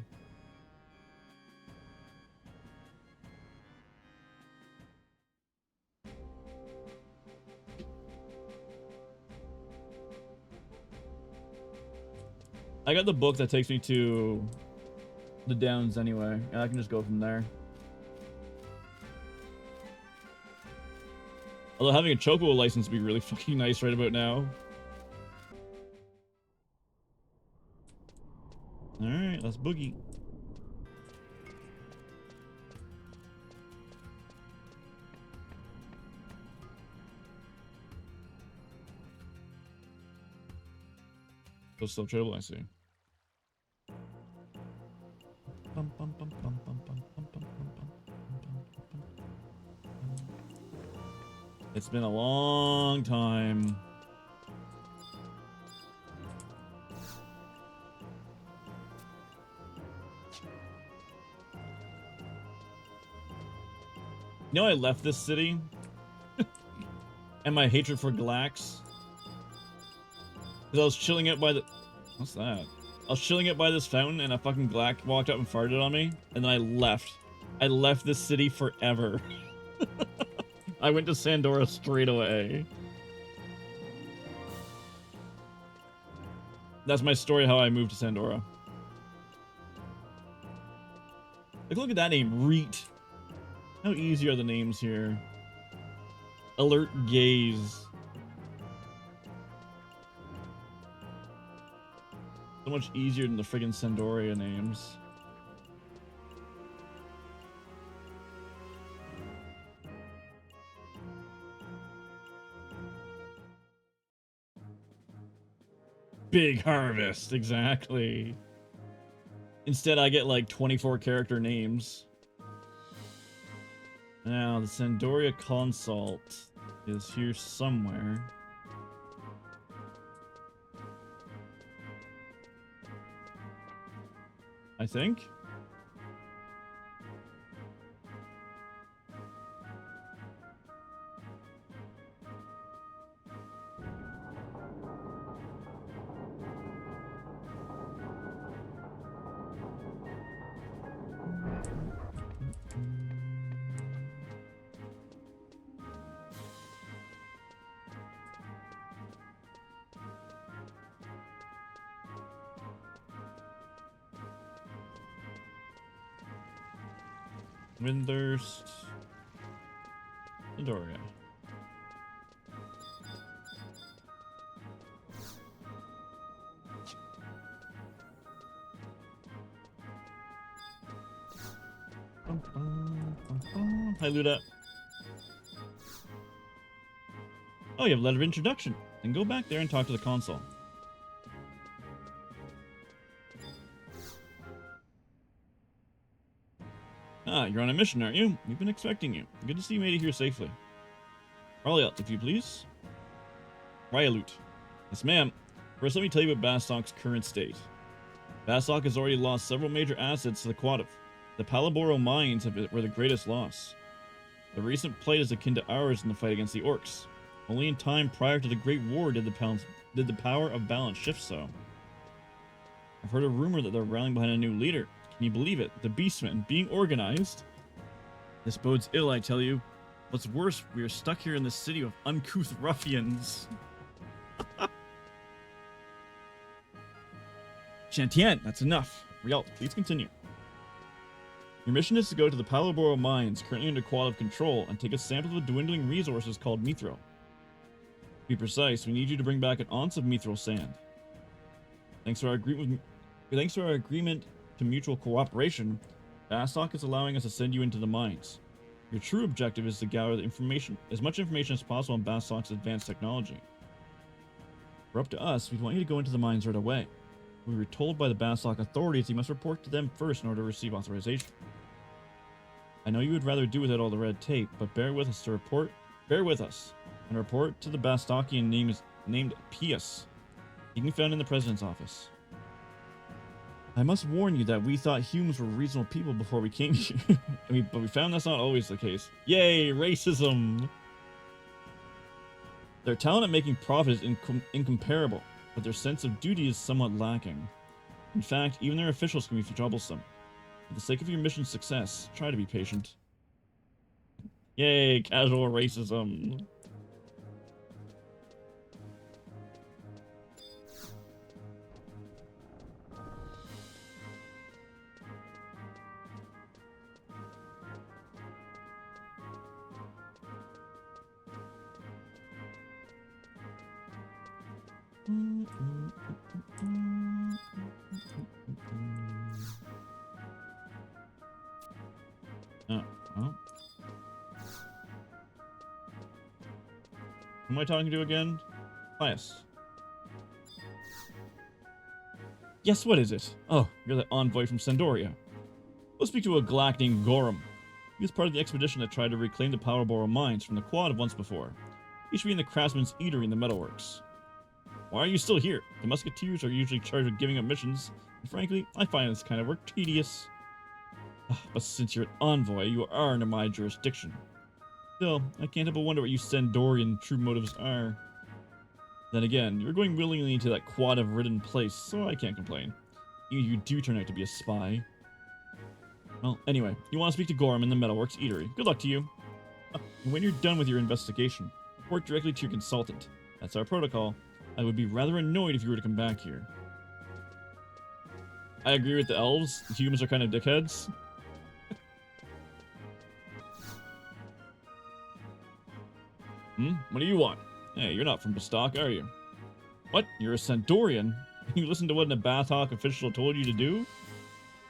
I got the book that takes me to the Downs anyway, and I can just go from there. Although having a Chocobo license would be really fucking nice right about now. Alright, let's boogie. Still tradable, I see. It's been a long time. You know, I left this city and my hatred for Glax. Because I was chilling out by the... What's that? I was chilling out by this fountain and a fucking Glax walked up and farted on me. And then I left. I left this city forever. I went to Sandora straight away. That's my story how I moved to Sandora. Like, look at that name, Reet. How easy are the names here? Alert Gaze. So much easier than the friggin' Sandoria names. Big Harvest, exactly. Instead, I get like 24 character names. Now, the Sandoria Consult is here somewhere. I think. Windthirst. Sandoria. Hi, Luda. Oh, you have a letter of introduction. Then go back there and talk to the consul. Ah, you're on a mission, aren't you? We've been expecting you. Good to see you made it here safely. Raliot, if you please. Ryalut. Yes, ma'am. First, let me tell you about Basok's current state. Basok has already lost several major assets to the Quadav. The Palaboro mines were the greatest loss. The recent plight is akin to ours in the fight against the orcs. Only in time prior to the Great War did the power of balance shift so. I've heard a rumor that they're rallying behind a new leader. Can you believe it? The Beastmen being organized. This bodes ill, I tell you. What's worse, we are stuck here in this city of uncouth ruffians. Shantien, that's enough. Rialt, please continue. Your mission is to go to the Palaboro mines, currently under Quad control, and take a sample of the dwindling resources called mithril. To be precise, we need you to bring back an ounce of mithril sand. Thanks to our agreement to mutual cooperation, Bastok is allowing us to send you into the mines. Your true objective is to gather as much information as possible on Bastok's advanced technology. For up to us, we want you to go into the mines right away. We were told by the Bastok authorities you must report to them first in order to receive authorization. I know you would rather do without all the red tape, but bear with us and report to the Bastokian named Pius. He can be found in the president's office. I must warn you that we thought humans were reasonable people before we came here, but we found that's not always the case. Yay, racism! Their talent at making profit is incomparable, but their sense of duty is somewhat lacking. In fact, even their officials can be troublesome. For the sake of your mission's success, try to be patient. Yay, casual racism. Well. Who am I talking to again? Pius. Yes, what is it? Oh, you're the envoy from Sandoria. We'll speak to a Glack named Gorham. He was part of the expedition that tried to reclaim the Palaboro mines from the Quad once before. He should be in the Craftsman's Eatery in the Metalworks. Why are you still here? The Musketeers are usually charged with giving up missions, and frankly, I find this kind of work tedious. But since you're an envoy, you are under my jurisdiction. Still, I can't help but wonder what you Sandorian true motives are. Then again, you're going willingly into that Quad-ridden place, so I can't complain. You do turn out to be a spy. Well, anyway, you want to speak to Gorham in the Metalworks Eatery. Good luck to you. And when you're done with your investigation, report directly to your consultant. That's our protocol. I would be rather annoyed if you were to come back here. I agree with the elves. The humans are kind of dickheads. What do you want? Hey, you're not from Bastok, are you? What? You're a Centaurian? You listened to what an Abathok official told you to do?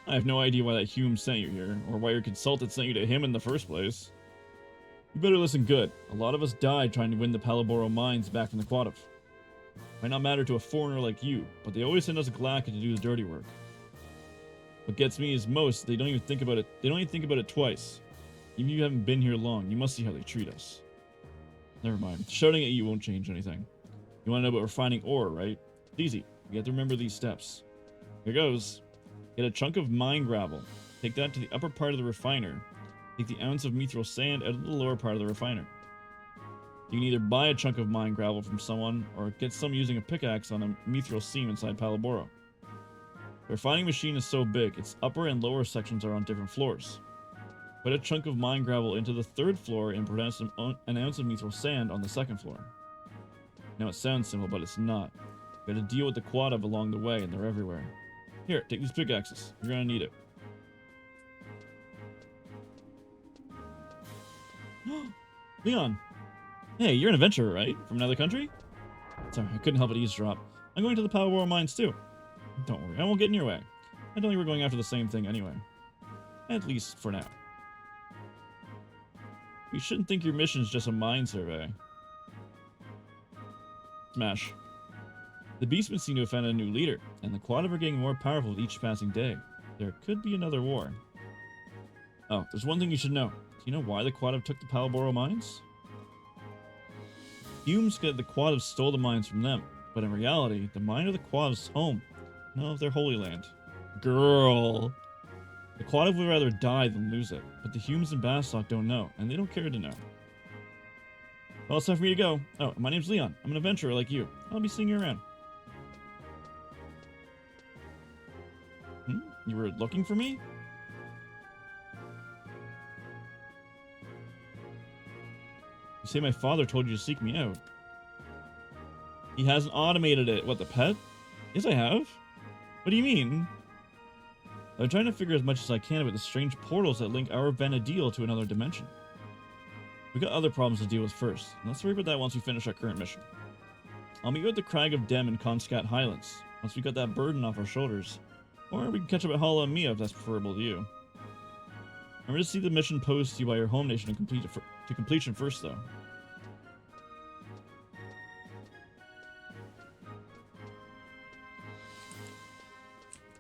I have no idea why that hume sent you here, or why your consultant sent you to him in the first place. You better listen good. A lot of us died trying to win the Palaboro mines back from the Quadav. Might not matter to a foreigner like you, but they always send us Glaka to do the dirty work. What gets me is most, they don't even think about it. They don't even think about it twice. Even if you haven't been here long, you must see how they treat us. Never mind. Shouting at you won't change anything. You want to know about refining ore, right? It's easy. You have to remember these steps. Here goes. Get a chunk of mine gravel. Take that to the upper part of the refiner. Take the ounce of mithril sand out of the lower part of the refiner. You can either buy a chunk of mine gravel from someone, or get some using a pickaxe on a mithril seam inside Palaboro. The refining machine is so big, its upper and lower sections are on different floors. Put a chunk of mine gravel into the third floor and produce an ounce of mithril sand on the second floor. Now it sounds simple, but it's not. You gotta deal with the Quadav along the way, and they're everywhere. Here, take these pickaxes. You're gonna need it. Leon! Hey, you're an adventurer, right? From another country? Sorry, I couldn't help but eavesdrop. I'm going to the Palaboro mines too. Don't worry, I won't get in your way. I don't think we're going after the same thing anyway. At least for now. You shouldn't think your mission is just a mine survey. Smash. The Beastmen seem to have found a new leader, and the Quadav are getting more powerful with each passing day. There could be another war. Oh, there's one thing you should know. Do you know why the Quadav took the Palaboro mines? Humes said the Quadav stole the mines from them, but in reality, the mine are the Quadav's home, not of their holy land. Girl! The Quadav would rather die than lose it, but the Humes and Bastok don't know, and they don't care to know. Well, it's time for me to go. Oh, my name's Leon. I'm an adventurer like you. I'll be seeing you around. You were looking for me? You say my father told you to seek me out. He hasn't automated it. What, the pet? Yes, I have. What do you mean? I'm trying to figure as much as I can about the strange portals that link our Vanadil to another dimension. We got other problems to deal with first. Let's worry about that once we finish our current mission. I'll meet you at the Crag of Dem in Conscat Highlands, once we got that burden off our shoulders. Or we can catch up at Hala and Mia if that's preferable to you. Remember to see the mission posed to you by your home nation to completion first, though.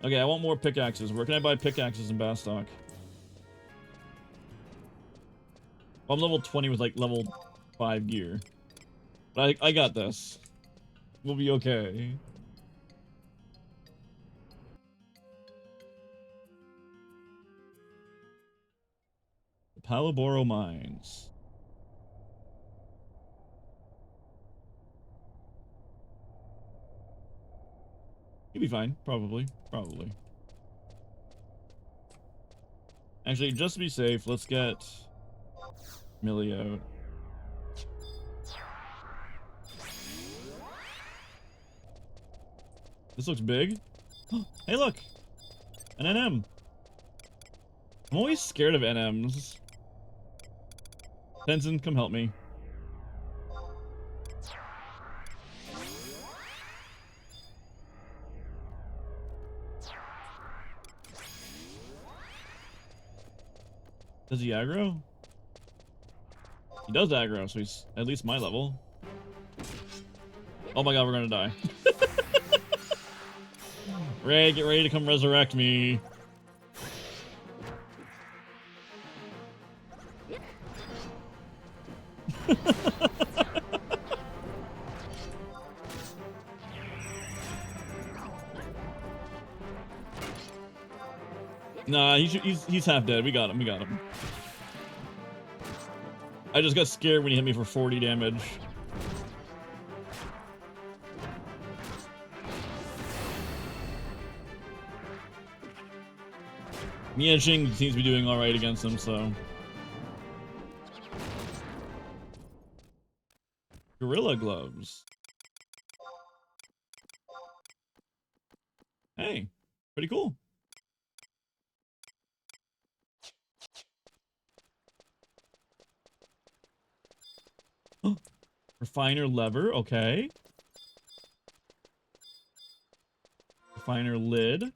Okay, I want more pickaxes. Where can I buy pickaxes in Bastock? Well, I'm level 20 with, like, level 5 gear. But I got this. We'll be okay. The Palaboro Mines. You'll be fine. Probably. Probably. Actually, just to be safe, let's get Millie out. This looks big. Hey, look! An NM! I'm always scared of NMs. Tenzin, come help me. Does he aggro? He does aggro, so he's at least my level. Oh my god, we're gonna die. Ray, get ready to come resurrect me. Nah, he's half dead. We got him. We got him. I just got scared when he hit me for 40 damage. Mia Jing seems to be doing alright against him, so. Gorilla gloves. Hey, pretty cool. Refiner lever, okay. Refiner lid.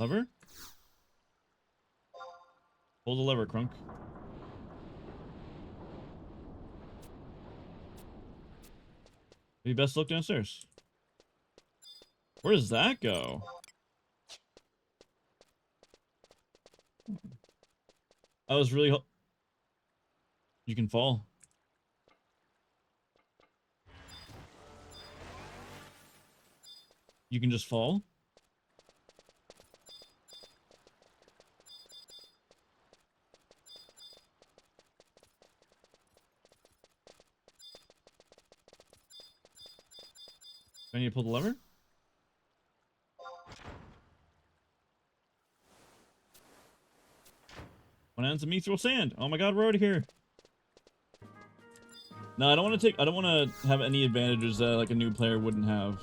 Lever? Pull the lever, Crunk. Maybe best look downstairs. Where does that go? I was really you can fall. You can just fall? I need to pull the lever? One ounce of mithril sand. Oh my god, we're already here. No, I don't want to have any advantages that like a new player wouldn't have.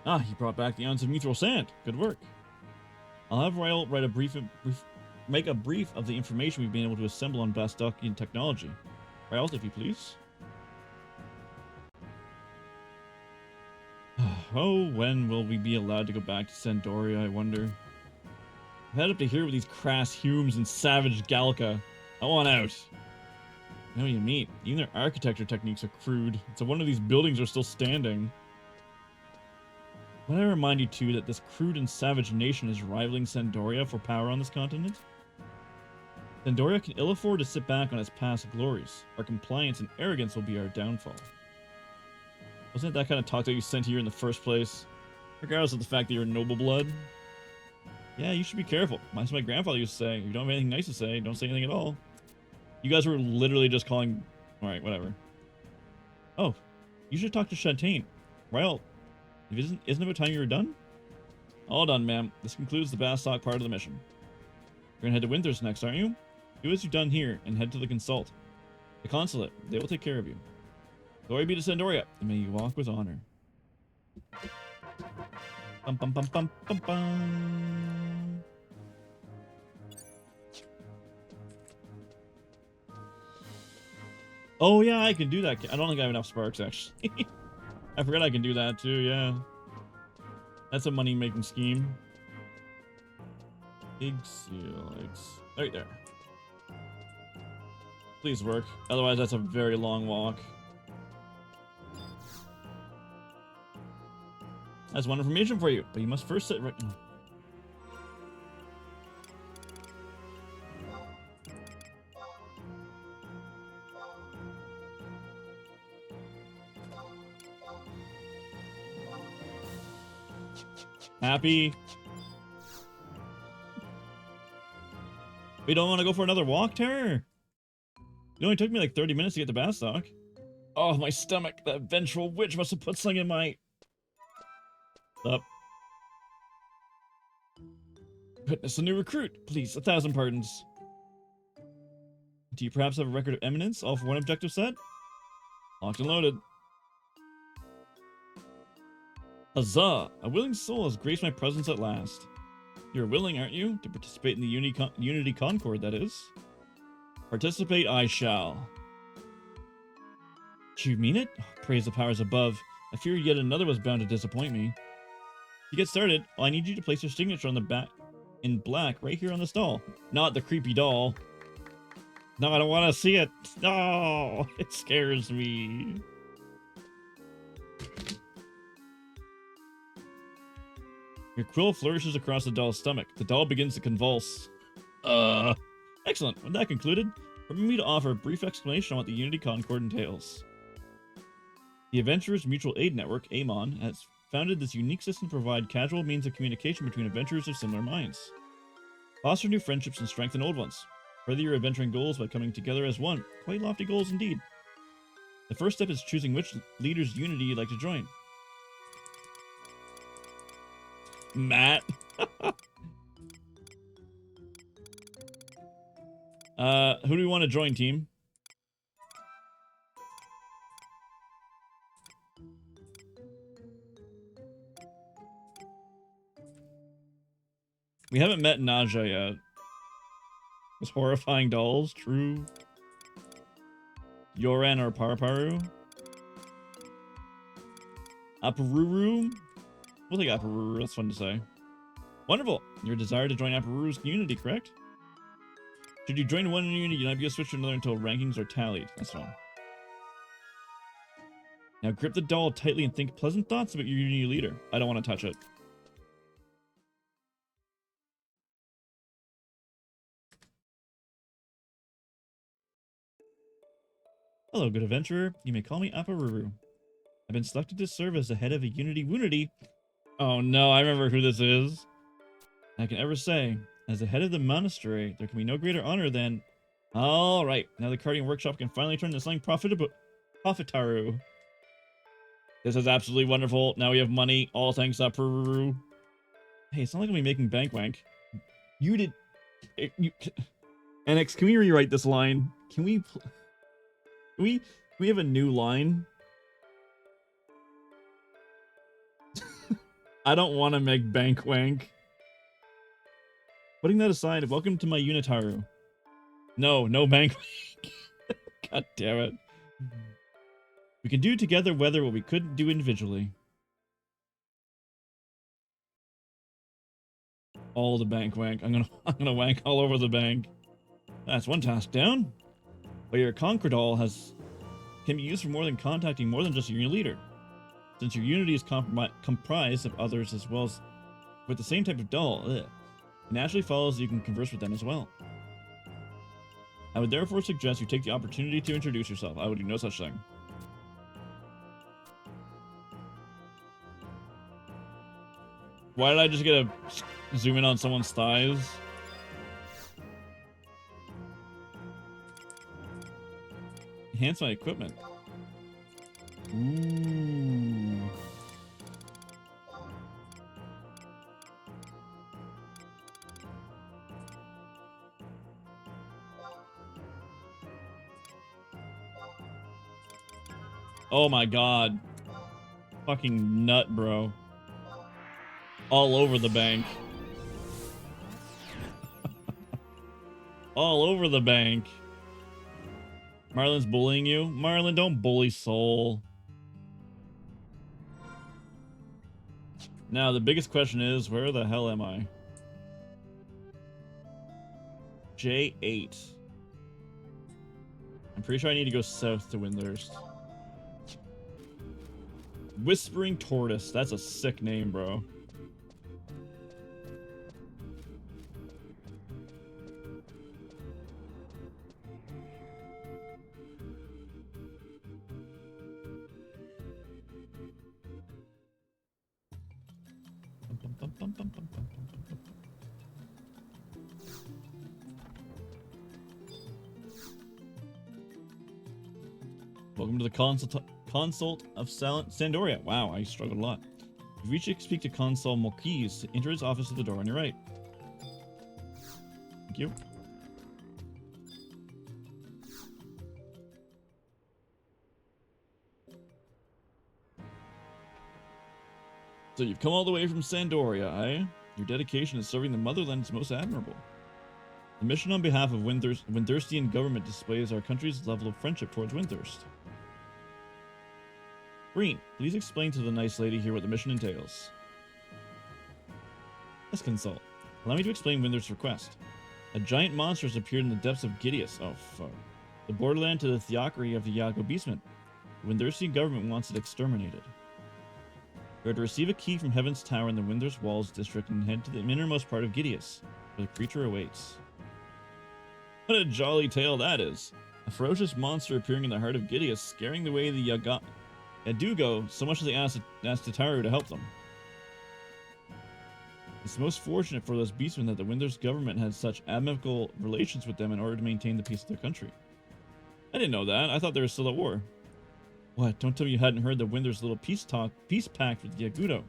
Ah, he brought back the ounce of mithril sand. Good work. I'll have Ryle write make a brief of the information we've been able to assemble on Bastockian technology. Ryle, if you please. Oh, when will we be allowed to go back to Sandoria, I wonder? I've had up to here with these crass Humes and savage Galca. I want out. I know what you mean. Even their architecture techniques are crude. So one of these buildings are still standing. Might I remind you too that this crude and savage nation is rivaling Sandoria for power on this continent? Sandoria can ill afford to sit back on its past glories. Our compliance and arrogance will be our downfall. Wasn't it that kind of talk that you sent here in the first place? Regardless of the fact that you're noble blood? Yeah, you should be careful. That's what my grandfather used to say. If you don't have anything nice to say, don't say anything at all. You guys were literally just calling. All right, whatever. Oh, you should talk to Shantaine. Well, isn't it about time you were done? All done, ma'am. This concludes the Bastock part of the mission. You're gonna head to Winters next, aren't you? Do as you've done here and head to the Consult. The consulate. They will take care of you. Glory be to Sandoria, and may you walk with honor. Bum, bum, bum, bum, bum, bum. Oh yeah, I can do that. I don't think I have enough sparks, actually. I forgot I can do that too, yeah. That's a money-making scheme. Big seal. Right there. Please work. Otherwise, that's a very long walk. That's one information for you, but you must first sit right now. Happy. We don't want to go for another walk, Terror? It only took me like 30 minutes to get to Bastock. Oh, my stomach. That vengeful witch must have put something in my... Up. Goodness, a new recruit. Please, 1,000 pardons. Do you perhaps have a record of eminence, all for one objective set? Locked and loaded. Huzzah! A willing soul has graced my presence at last. You're willing, aren't you? To participate in the Unity Concord, that is. Participate I shall. Do you mean it? Oh, praise the powers above. I feared yet another was bound to disappoint me. To get started, I need you to place your signature on the back in black right here on the stall. Not the creepy doll. No, I don't want to see it. No, it scares me. Your quill flourishes across the doll's stomach. The doll begins to convulse. Excellent. With that concluded, permit me to offer a brief explanation on what the Unity Concord entails. The Adventurers Mutual Aid Network, AMON, has founded this unique system to provide casual means of communication between adventurers of similar minds. Foster new friendships and strengthen old ones. Further your adventuring goals by coming together as one. Quite lofty goals indeed. The first step is choosing which leader's Unity you'd like to join. Matt. Who do we want to join, team? We haven't met Naja yet. Those horrifying dolls, true. Yoran or Paraparu? Aparuru? We'll take Aparuru, that's fun to say. Wonderful! Your desire to join Aparuru's community, correct? Should you join one unity, you'll not be able to switch to another until rankings are tallied. That's fine. Now grip the doll tightly and think pleasant thoughts about your unity leader. I don't want to touch it. Hello, good adventurer. You may call me Aparuru. I've been selected to serve as the head of a Unity Woonity. Oh no, I remember who this is. I can ever say, as the head of the monastery, there can be no greater honor than... Alright, now the Cardian Workshop can finally turn this thing profitaru. This is absolutely wonderful. Now we have money. All thanks to Aparuru. Hey, it's not like we're making bank wank. You did... Annex, can we rewrite this line? Can we have a new line? I don't want to make bank wank. Putting that aside, welcome to my Unitaru. No bank wank. God damn it. We can do together whether what we couldn't do individually. All the bank wank. I'm gonna wank all over the bank. That's one task down. But your Concordal can be used for more than contacting more than just your leader. Since your unity is comprised of others as well as with the same type of doll, it naturally follows that you can converse with them as well. I would therefore suggest you take the opportunity to introduce yourself. I would do no such thing. Why did I just get a zoom in on someone's thighs? enhance my equipment. Ooh. Oh my god. Fucking nut, bro. All over the bank. All over the bank. Marlon's bullying you? Marlon, don't bully Soul. Now, the biggest question is, where the hell am I? J8. I'm pretty sure I need to go south to Windthirst. Whispering Tortoise. That's a sick name, bro. Welcome to the Consult of Sandoria. Wow, I struggled a lot. You've reached to speak to Consul Mulkeys. Enter his office at the door on your right. Thank you. So you've come all the way from Sandoria, eh? Your dedication to serving the motherland is most admirable. The mission on behalf of Windthirstian government displays our country's level of friendship towards Windthirst. Green, please explain to the nice lady here what the mission entails. Yes, Consult. Allow me to explain Windthirst's request. A giant monster has appeared in the depths of Gideus. Oh, fuck. The borderland to the theocracy of the Iago Beastman. The Windthirstian government wants it exterminated. You are to receive a key from Heaven's Tower in the Windthirst Walls district and head to the innermost part of Gideus, where the creature awaits. What a jolly tale that is! A ferocious monster appearing in the heart of Gideus, scaring away the Yadugo so much that they asked Tataru to help them. It's most fortunate for those beastmen that the Windthirst government had such amicable relations with them in order to maintain the peace of their country. I didn't know that. I thought they were still at war. What? Don't tell me you hadn't heard the Windthirst's little peace pact with the Yagudo.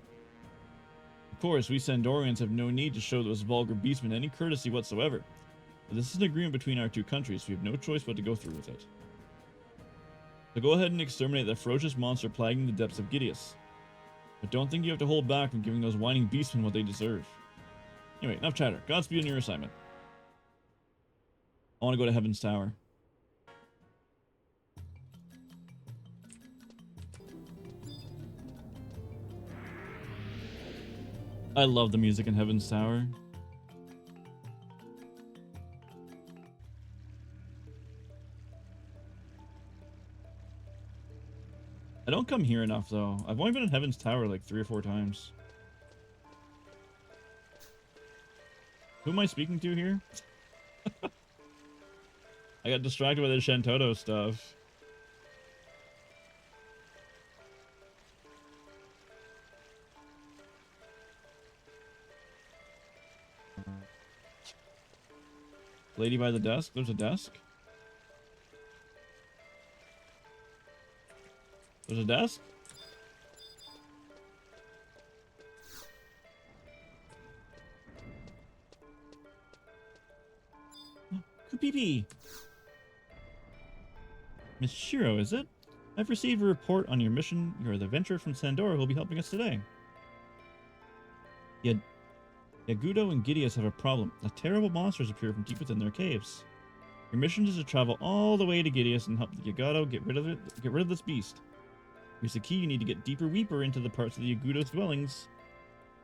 Of course, we Sandorians have no need to show those vulgar beastmen any courtesy whatsoever. But this is an agreement between our two countries, so we have no choice but to go through with it. So go ahead and exterminate that ferocious monster plaguing the depths of Gideus. But don't think you have to hold back from giving those whining beastmen what they deserve. Anyway, enough chatter. Godspeed on your assignment. I want to go to Heaven's Tower. I love the music in Heaven's Tower. I don't come here enough, though. I've only been in Heaven's Tower like 3 or 4 times. Who am I speaking to here? I got distracted by the Shantoto stuff. Lady by the desk? There's a desk? There's a desk? Kupipi! Miss Shiro, is it? I've received a report on your mission. You're the adventurer from Sandora who will be helping us today. Yagudo and Gideus have a problem. A terrible monster has appeared from deep within their caves. Your mission is to travel all the way to Gideus and help the Yagudo get rid of this beast. Here's the key. You need to get deeper into the parts of the Yagudo's dwellings.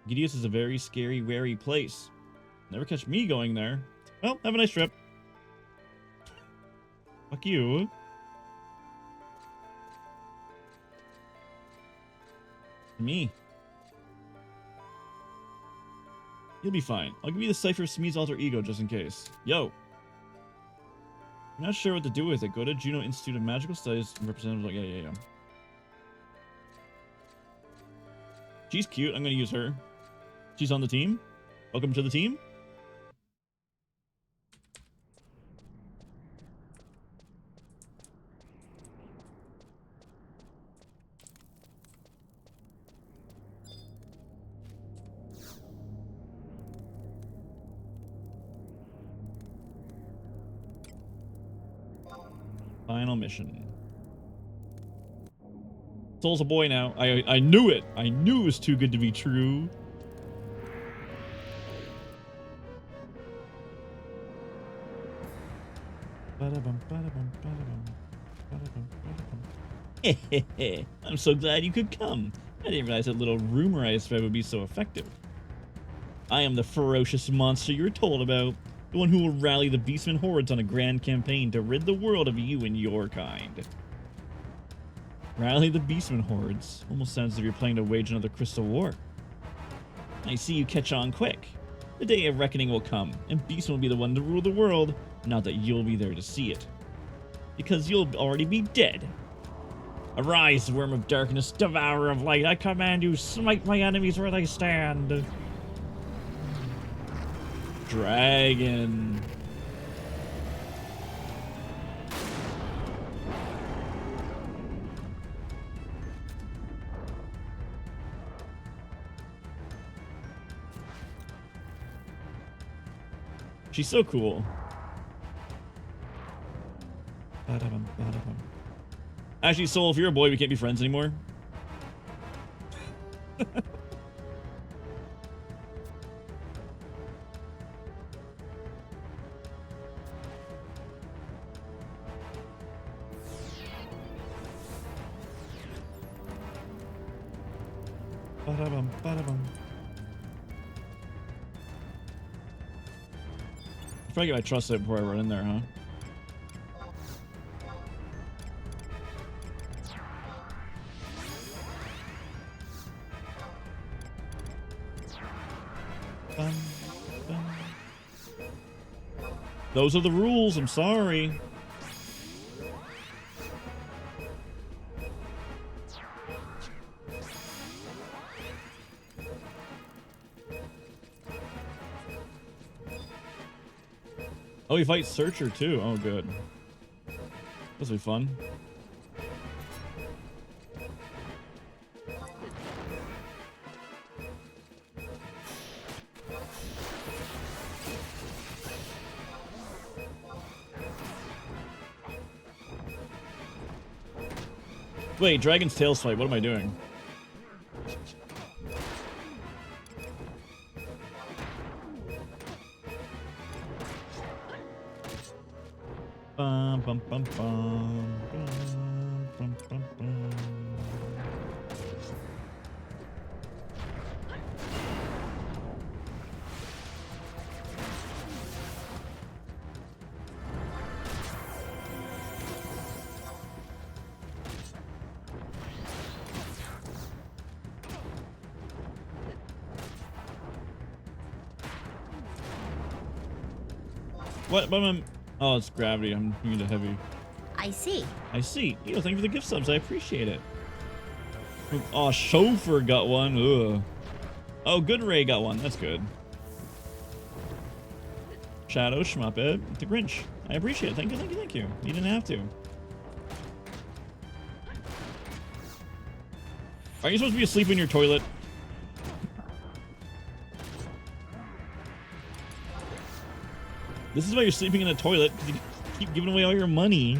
Gideus is a very scary, wary place. Never catch me going there. Well, have a nice trip. Fuck you. Me. You'll be fine. I'll give you the cipher of Smee's alter ego just in case. Yo. I'm not sure what to do with it. Go to Juno Institute of Magical Studies representative. Like, yeah. She's cute. I'm gonna use her. She's on the team. Welcome to the team. Final mission. Soul's a boy now. I knew it. I knew it was too good to be true. I'm so glad you could come. I didn't realize that little rumor I spread would be so effective. I am the ferocious monster you're told about. The one who will rally the Beastman hordes on a grand campaign to rid the world of you and your kind. Rally the Beastman hordes. Almost sounds as if you're planning to wage another crystal war. I see you catch on quick. The day of reckoning will come, and Beastman will be the one to rule the world, not that you'll be there to see it. Because you'll already be dead. Arise, worm of darkness, devourer of light. I command you, smite my enemies where they stand. Dragon. She's so cool. Actually, Soul, if you're a boy, we can't be friends anymore. Try to get my trust out before I run in there, huh? Those are the rules. I'm sorry. Oh, he fights Searcher too. Oh, good. This will be fun. Wait, Dragon's Tails fight. What am I doing? Bum, bum, bum, bum, bum, bum, bum, bum. What? Oh, it's gravity. I'm doing it heavy. I see. I see. Thank you for the gift subs. I appreciate it. Oh, Chauffeur got one. Ugh. Oh, Good Ray got one. That's good. Shadow, Schmuppet, the Grinch. I appreciate it. Thank you, thank you, thank you. You didn't have to. Are you supposed to be asleep in your toilet? This is why you're sleeping in a toilet, because you keep giving away all your money.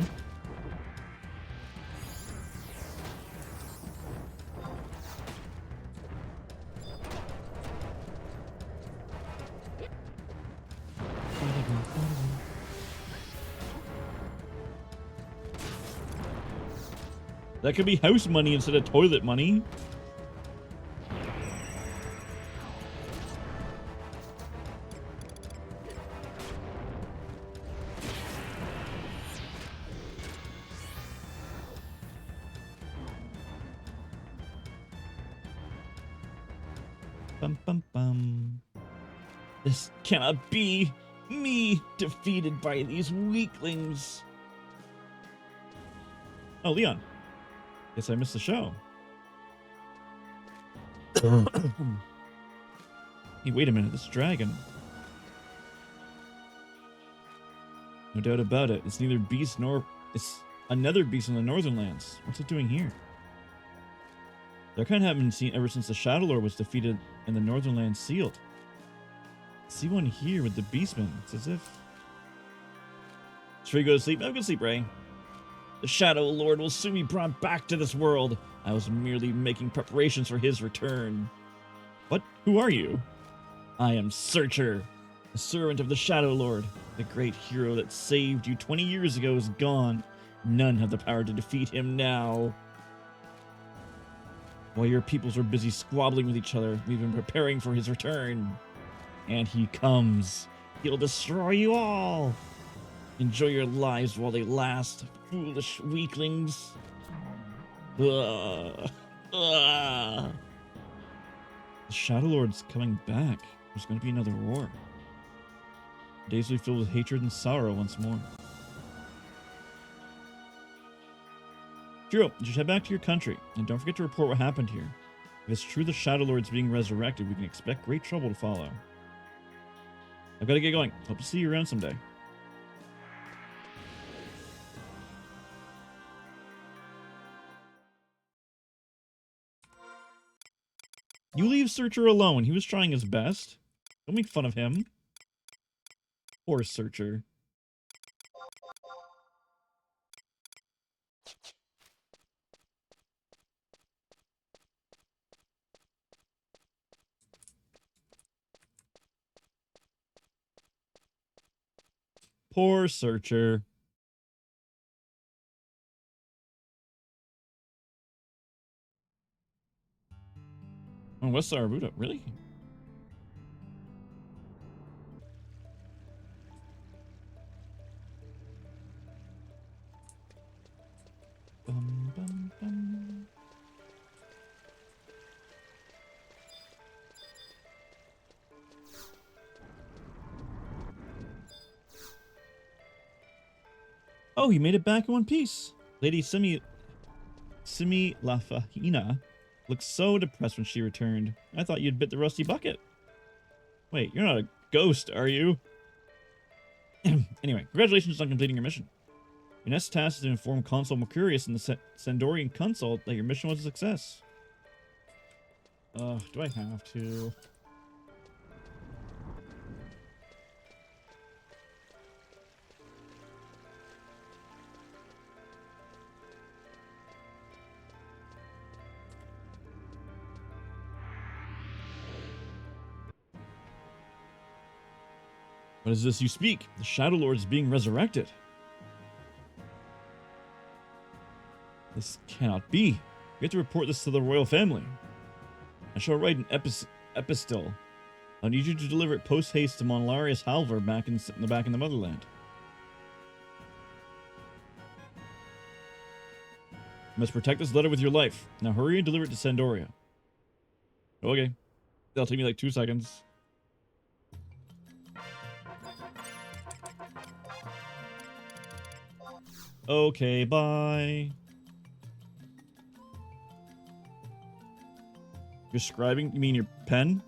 That could be house money instead of toilet money. Bum, bum, bum. This cannot be me defeated by these weaklings. Oh, Leon. Guess I missed the show. Hey, wait a minute. This dragon. No doubt about it. It's neither beast nor... It's another beast in the northern lands. What's it doing here? Their kind haven't been seen ever since the Shadow Lord was defeated and the northern lands sealed. See one here with the beastmen. It's as if... Should we go to sleep? Have a good sleep, Ray. The Shadow Lord will soon be brought back to this world. I was merely making preparations for his return. What? Who are you? I am Searcher, a servant of the Shadow Lord. The great hero that saved you 20 years ago is gone. None have the power to defeat him now. While your peoples were busy squabbling with each other, we've been preparing for his return. And he comes. He'll destroy you all. Enjoy your lives while they last, foolish weaklings. Ugh. Ugh. The Shadow Lord's coming back. There's going to be another war. Days will be filled with hatred and sorrow once more. Jiro, you should head back to your country, and don't forget to report what happened here. If it's true the Shadow Lord's being resurrected, we can expect great trouble to follow. I've got to get going. Hope to see you around someday. You leave Searcher alone. He was trying his best. Don't make fun of him. Poor Searcher. Poor Searcher. Oh, West Sarabuto. Really? Bum, bum, bum. Oh, he made it back in one piece. Lady Simi Lafahina looked so depressed when she returned. I thought you'd bit the rusty bucket. Wait, you're not a ghost, are you? Anyway, congratulations on completing your mission. Your next task is to inform Consul Mercurius and the Sandorian Consult that your mission was a success. Do I have to? What is this you speak? The Shadow Lord is being resurrected. This cannot be. We have to report this to the royal family. I shall write an epistle. I need you to deliver it post-haste to Monlarius Halvar back in the motherland. You must protect this letter with your life. Now hurry and deliver it to Sandoria. Okay. That'll take me like 2 seconds. Okay, bye. You're scribing? You mean your pen?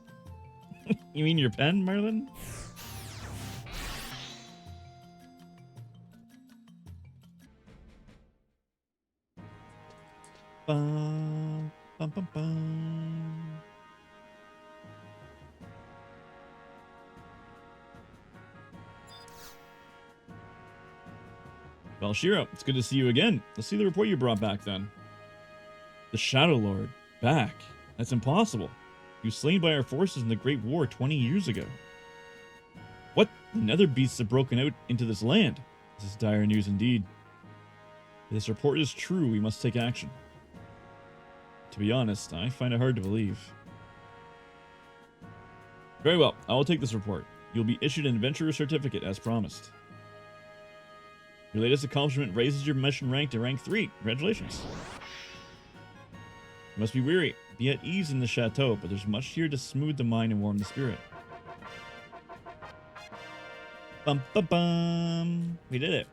You mean your pen, Merlin? Bum, bum, bum, bum. Well, Shiro, it's good to see you again. Let's see the report you brought back then. The Shadow Lord. Back. That's impossible. He was slain by our forces in the Great War 20 years ago. What? The nether beasts have broken out into this land. This is dire news indeed. If this report is true, we must take action. To be honest, I find it hard to believe. Very well, I will take this report. You'll be issued an adventurer certificate as promised. Your latest accomplishment raises your mission rank to rank 3. Congratulations. You must be weary. Be at ease in the chateau, but there's much here to smooth the mind and warm the spirit. Bum bum bum. We did it.